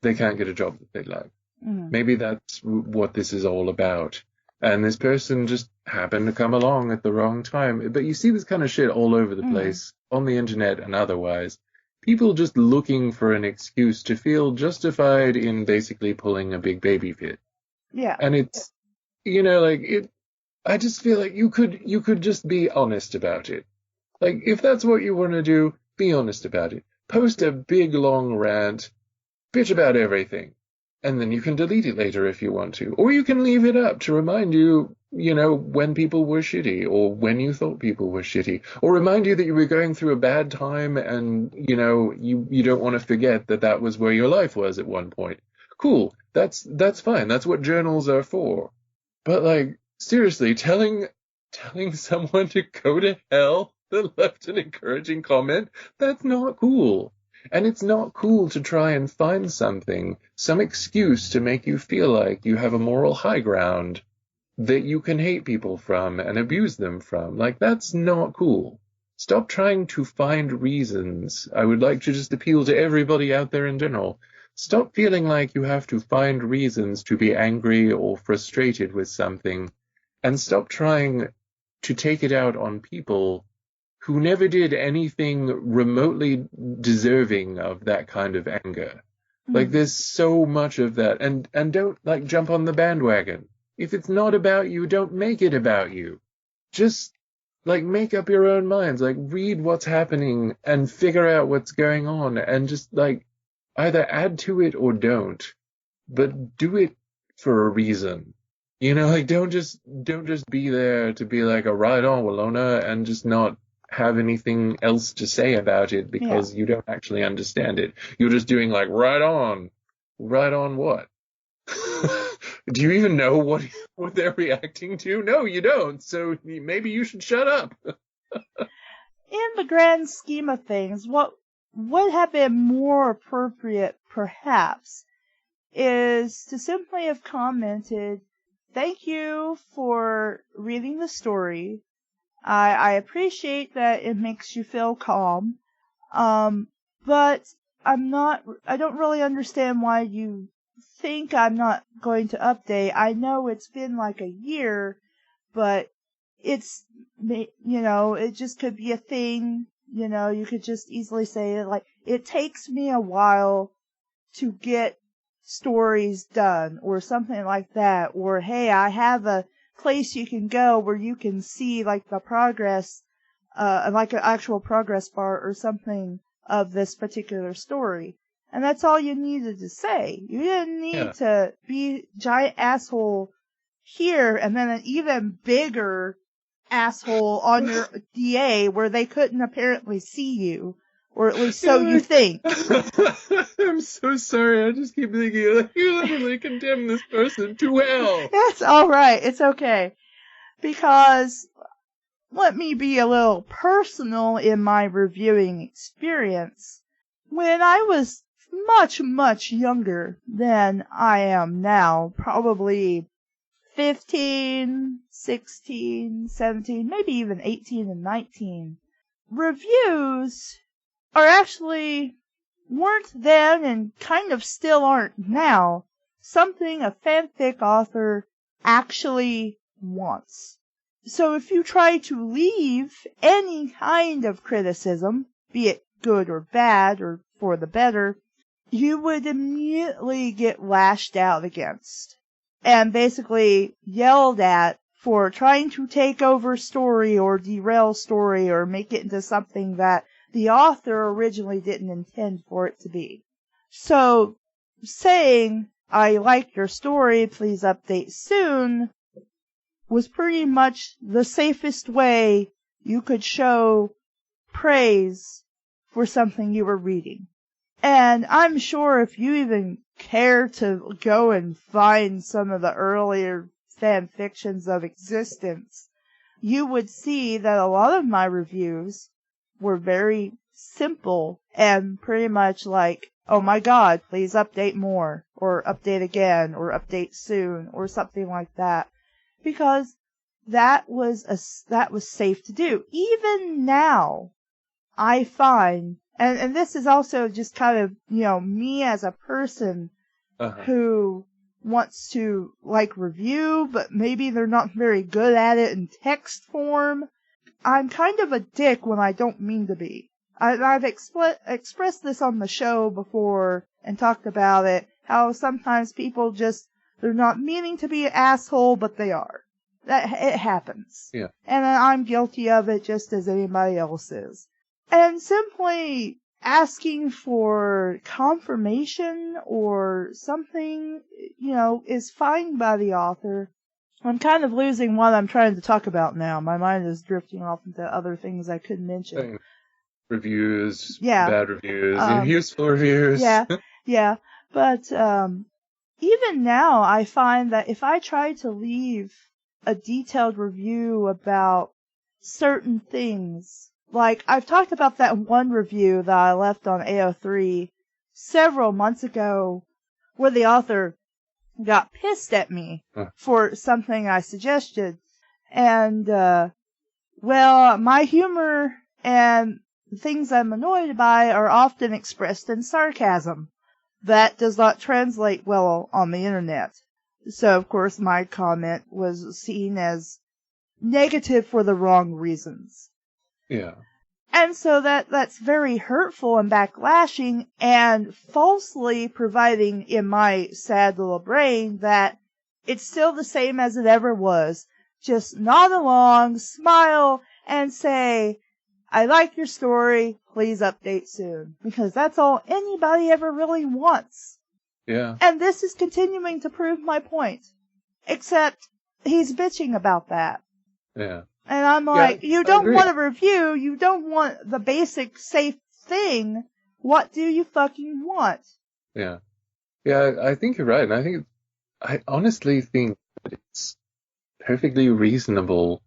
get a job that they like. Mm-hmm. Maybe that's what this is all about. And this person just happened to come along at the wrong time. But you see this kind of shit all over the place, on the internet and otherwise. People just looking for an excuse to feel justified in basically pulling a big baby fit. Yeah. And it's, I just feel like you could just be honest about it. Like, if that's what you want to do, be honest about it. Post a big long rant, bitch about everything. And then you can delete it later if you want to. Or you can leave it up to remind you, when people were shitty, or when you thought people were shitty, or remind you that you were going through a bad time and, you don't want to forget that that was where your life was at one point. Cool. That's fine. That's what journals are for. But like, seriously, telling someone to go to hell that left an encouraging comment, that's not cool. And it's not cool to try and find some excuse to make you feel like you have a moral high ground that you can hate people from and abuse them from. Like, that's not cool. Stop trying to find reasons. I would like to just appeal to everybody out there in general. Stop feeling like you have to find reasons to be angry or frustrated with something, and stop trying to take it out on people who never did anything remotely deserving of that kind of anger. Like, there's so much of that, and don't, like, jump on the bandwagon. If it's not about you, don't make it about you. Just, like, make up your own minds. Like, read what's happening and figure out what's going on, and just, like, either add to it or don't, but do it for a reason. Like, don't just be there to be like a right on, Walona, and just not have anything else to say about it because you don't actually understand it. You're just doing like right on what? Do you even know what they're reacting to? No, you don't. So maybe you should shut up. In the grand scheme of things, what would have been more appropriate, perhaps, is to simply have commented, "Thank you for reading the story. I appreciate that it makes you feel calm. But I don't really understand why you think I'm not going to update. I know it's been like a year, but it just could be a thing. You could just easily say, like, it takes me a while to get stories done," or something like that. Or, "Hey, I have a place you can go where you can see, like, the progress, like an actual progress bar or something of this particular story." And that's all you needed to say. You didn't need to be giant asshole here and then an even bigger asshole on your DA where they couldn't apparently see you. Or at least so you think. I'm so sorry. I just keep thinking, like, you literally condemn this person to hell. It's alright. It's okay. Because let me be a little personal in my reviewing experience. When I was much, much younger than I am now, probably 15, 16, 17, maybe even 18 and 19, reviews weren't then and kind of still aren't now something a fanfic author actually wants. So if you try to leave any kind of criticism, be it good or bad or for the better, you would immediately get lashed out against and basically yelled at for trying to take over story or derail story or make it into something that the author originally didn't intend for it to be. So, saying, "I like your story, please update soon," was pretty much the safest way you could show praise for something you were reading. And I'm sure if you even care to go and find some of the earlier fan fictions of existence, you would see that a lot of my reviews were very simple and pretty much like, "Oh my god, please update more," or "update again," or "update soon," or something like that. Because that was safe to do. Even now, I find, and this is also just kind of, me as a person who wants to, like, review, but maybe they're not very good at it in text form. I'm kind of a dick when I don't mean to be. I've expressed this on the show before and talked about it, how sometimes people they're not meaning to be an asshole, but they are. That it happens. Yeah. And I'm guilty of it just as anybody else is. And simply asking for confirmation or something, is fine by the author. I'm kind of losing what I'm trying to talk about now. My mind is drifting off into other things I could mention. Reviews, Yeah. bad reviews, useful reviews. Yeah. But even now, I find that if I try to leave a detailed review about certain things, like I've talked about that one review that I left on AO3 several months ago, where the author got pissed at me for something I suggested. And, my humor and things I'm annoyed by are often expressed in sarcasm. That does not translate well on the internet. So, of course, my comment was seen as negative for the wrong reasons. Yeah. And so that's very hurtful and backlashing and falsely providing in my sad little brain that it's still the same as it ever was. Just nod along, smile, and say, I like your story, please update soon. Because that's all anybody ever really wants. Yeah. And this is continuing to prove my point. Except he's bitching about that. Yeah. And I'm like, you don't want a review, you don't want the basic safe thing, what do you fucking want? Yeah. Yeah, I think you're right, and I honestly think that it's perfectly reasonable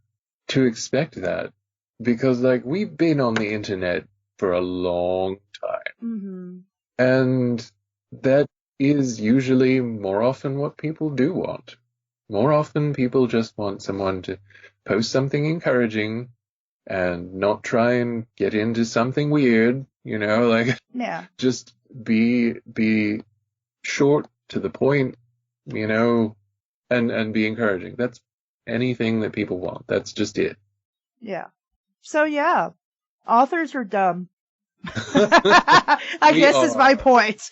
to expect that, because, like, we've been on the internet for a long time, Mm-hmm. and that is usually more often what people do want. More often people just want someone to post something encouraging and not try and get into something weird, Yeah. just be short, to the point, and be encouraging. That's anything that people want. That's just it. Yeah. So yeah, authors are dumb. I guess is my point.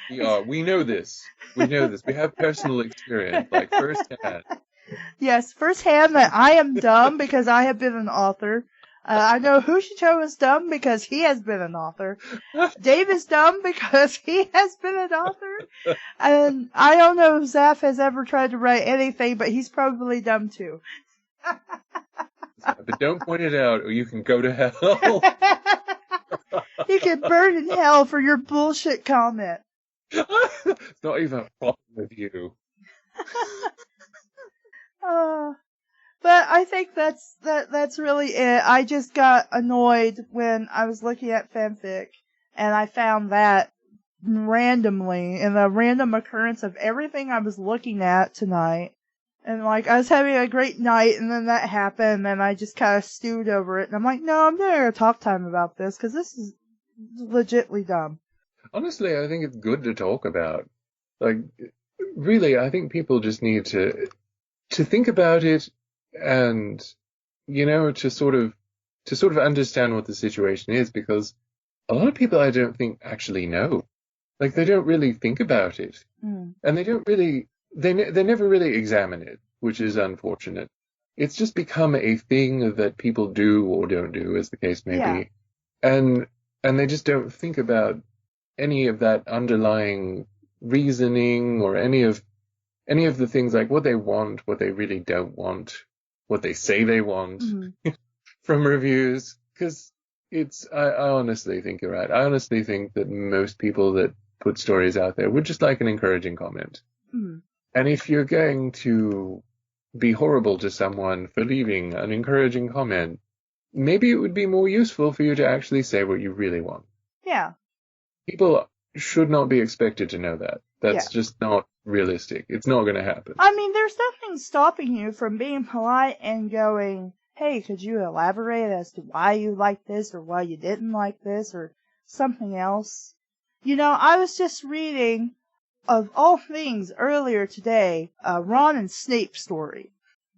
We are. We know this. We have personal experience, like firsthand. Yes, firsthand that I am dumb because I have been an author. I know Hushito is dumb because he has been an author. Dave is dumb because he has been an author. And I don't know if Zaf has ever tried to write anything, but he's probably dumb too. But don't point it out or you can go to hell. You can burn in hell for your bullshit comment. It's not even a problem with you. But I think that's really it. I just got annoyed when I was looking at fanfic and I found that randomly in a random occurrence of everything I was looking at tonight. And like I was having a great night and then that happened and I just kind of stewed over it and I'm like, no, I'm doing a talk time about this because this is legitly dumb. Honestly, I think it's good to talk about. Like, really, I think people just need to think about it and, to sort of understand what the situation is, because a lot of people I don't think actually know. Like, they don't really think about it. And they don't really, they never really examine it, which is unfortunate. It's just become a thing that people do or don't do, as the case may be. And they just don't think about any of that underlying reasoning or any of the things, like what they want, what they really don't want, what they say they want from reviews. Because I honestly think you're right. I honestly think that most people that put stories out there would just like an encouraging comment. And if you're going to be horrible to someone for leaving an encouraging comment, maybe it would be more useful for you to actually say what you really want. Yeah. People should not be expected to know that. That's just not realistic. It's not going to happen. I mean, there's nothing stopping you from being polite and going, hey, could you elaborate as to why you like this or why you didn't like this or something else? I was just reading, of all things, earlier today, a Ron and Snape story.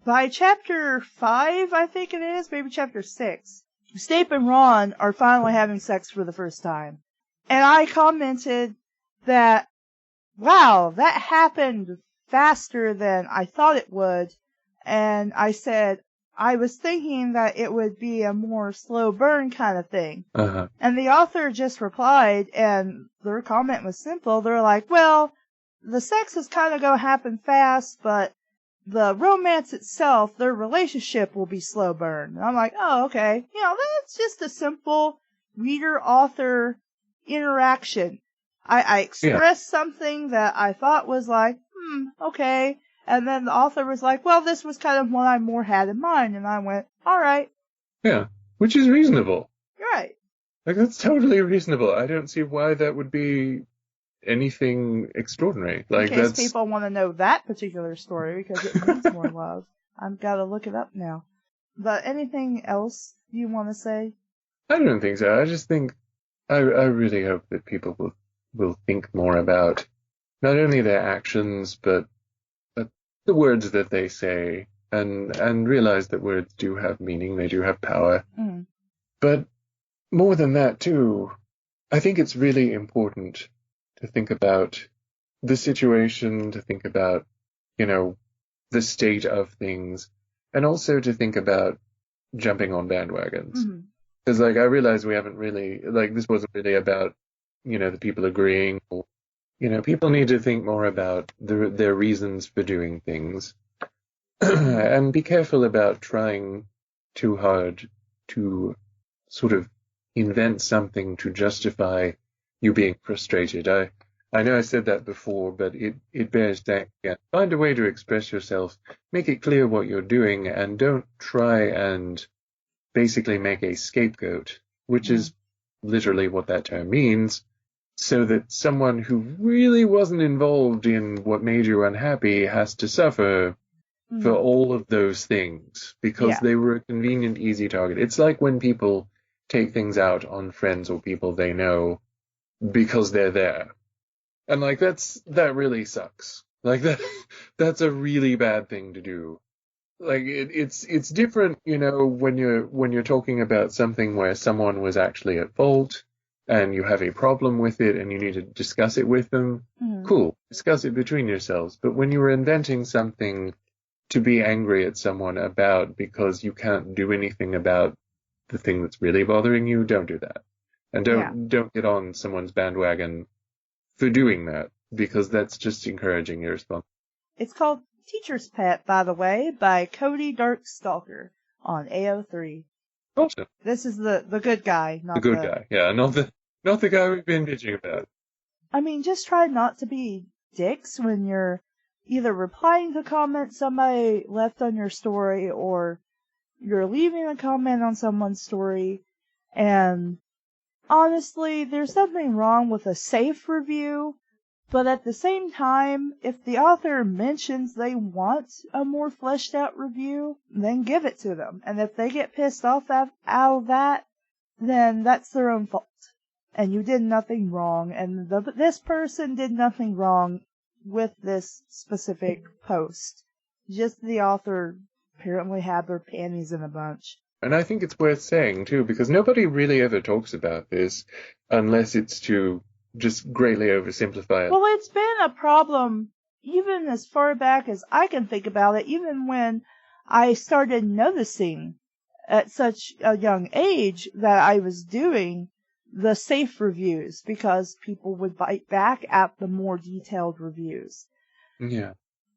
By chapter 5, I think it is, maybe chapter 6, Snape and Ron are finally having sex for the first time. And I commented that, wow, that happened faster than I thought it would. And I said, I was thinking that it would be a more slow burn kind of thing. Uh-huh. And the author just replied, and their comment was simple. They're like, well, the sex is kind of going to happen fast, but the romance itself, their relationship will be slow burn. And I'm like, oh, okay. That's just a simple reader-author interaction. I expressed something that I thought was like, okay. And then the author was like, well, this was kind of what I more had in mind. And I went, all right. Yeah, which is reasonable. Right. Like, that's totally reasonable. I don't see why that would be anything extraordinary. Like, in case people want to know that particular story, because it needs more love. I've got to look it up now. But anything else you want to say? I don't think so. I just think I really hope that people will think more about not only their actions, but the words that they say, and realize that words do have meaning, they do have power. Mm. But more than that, too, I think it's really important to think about the situation, to think about, the state of things, and also to think about jumping on bandwagons. Because, I realize we haven't really, this wasn't really about, the people agreeing. Or, people need to think more about their reasons for doing things. And be careful about trying too hard to sort of invent something to justify you being frustrated. I know I said that before, but it bears saying again. Find a way to express yourself, make it clear what you're doing, and don't try and basically make a scapegoat, which is literally what that term means, so that someone who really wasn't involved in what made you unhappy has to suffer for all of those things because they were a convenient, easy target. It's like when people take things out on friends or people they know because they're there. And that really sucks. That's a really bad thing to do. It's different, when you're talking about something where someone was actually at fault and you have a problem with it and you need to discuss it with them. Cool. Discuss it between yourselves. But when you were inventing something to be angry at someone about because you can't do anything about the thing that's really bothering you, don't do that. And don't get on someone's bandwagon for doing that, because that's just encouraging irresponsibility. It's called Teacher's Pet, by the way, by Cody Darkstalker on AO3. Awesome. This is the good guy, not the good guy. Yeah, not the guy we've been bitching about. I mean, just try not to be dicks when you're either replying to comments somebody left on your story or you're leaving a comment on someone's story. And honestly, there's nothing wrong with a safe review, but at the same time, if the author mentions they want a more fleshed out review, then give it to them. And if they get pissed off out of that, then that's their own fault. And you did nothing wrong, and this person did nothing wrong with this specific post. Just the author apparently had their panties in a bunch. And I think it's worth saying, too, because nobody really ever talks about this unless it's to just greatly oversimplify it. Well, it's been a problem even as far back as I can think about it, even when I started noticing at such a young age that I was doing the safe reviews because people would bite back at the more detailed reviews. Yeah.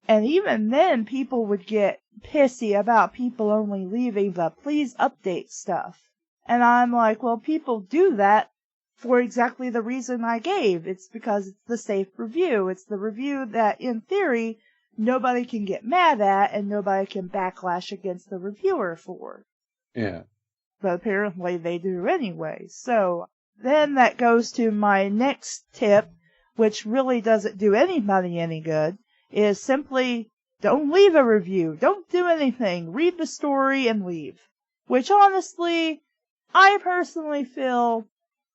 And even then, people would get pissy about people only leaving the please update stuff. And I'm like, well, people do that for exactly the reason I gave. It's because it's the safe review. It's the review that, in theory, nobody can get mad at and nobody can backlash against the reviewer for. Yeah. But apparently they do anyway. So then that goes to my next tip, which really doesn't do anybody any good, is simply don't leave a review. Don't do anything. Read the story and leave. Which honestly, I personally feel,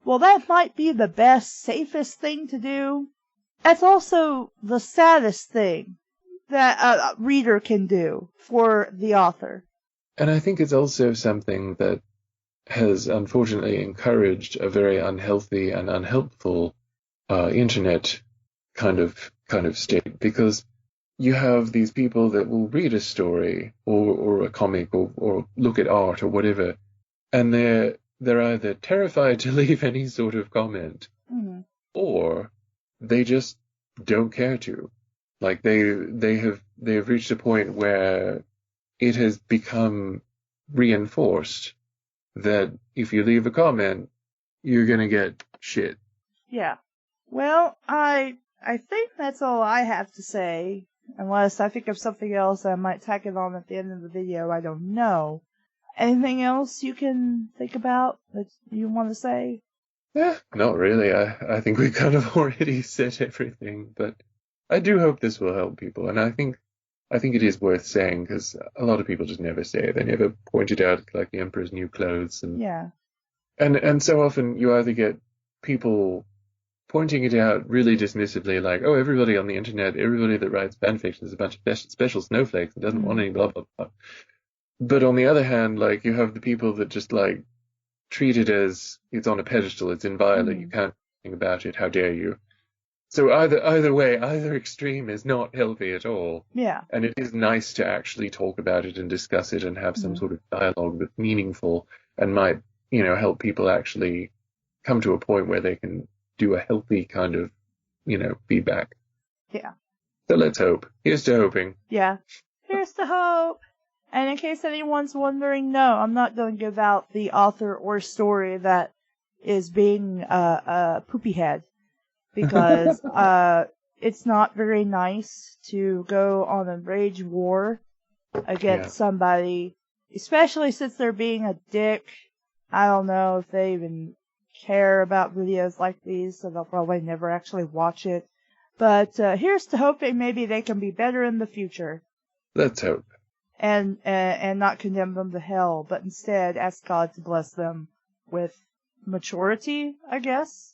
well, that might be the best, safest thing to do. That's also the saddest thing that a reader can do for the author. And I think it's also something that has unfortunately encouraged a very unhealthy and unhelpful internet kind of state, because you have these people that will read a story or a comic or look at art or whatever, and they're either terrified to leave any sort of comment, Mm-hmm. or they just don't care to. Like they have reached a point where it has become reinforced that if you leave a comment, you're gonna get shit. Yeah. Well, I think that's all I have to say. Unless I think of something else, I might tack it on at the end of the video. I don't know. Anything else you can think about that you want to say? Not really. I think we kind of already said everything, but I do hope this will help people, and I think it is worth saying because a lot of people just never say it. They never point it out like the Emperor's New Clothes, and Yeah. and so often you either get people pointing it out really dismissively, like, oh, everybody on the internet, everybody that writes fan fiction is a bunch of special snowflakes and doesn't want any blah blah blah. But on the other hand, like you have the people that just like treat it as it's on a pedestal, it's inviolate, you can't do anything about it, how dare you. So either way, either extreme is not healthy at all. Yeah. And it is nice to actually talk about it and discuss it and have some sort of dialogue that's meaningful and might, help people actually come to a point where they can do a healthy kind of, feedback. Yeah. So let's hope. Here's to hoping. Yeah. Here's the hope. And in case anyone's wondering, no, I'm not going to give out the author or story that is being a poopy head. Because it's not very nice to go on a rage war against somebody, especially since they're being a dick. I don't know if they even care about videos like these, so they'll probably never actually watch it. But here's to hoping maybe they can be better in the future. Let's hope. And not condemn them to hell, but instead ask God to bless them with maturity, I guess.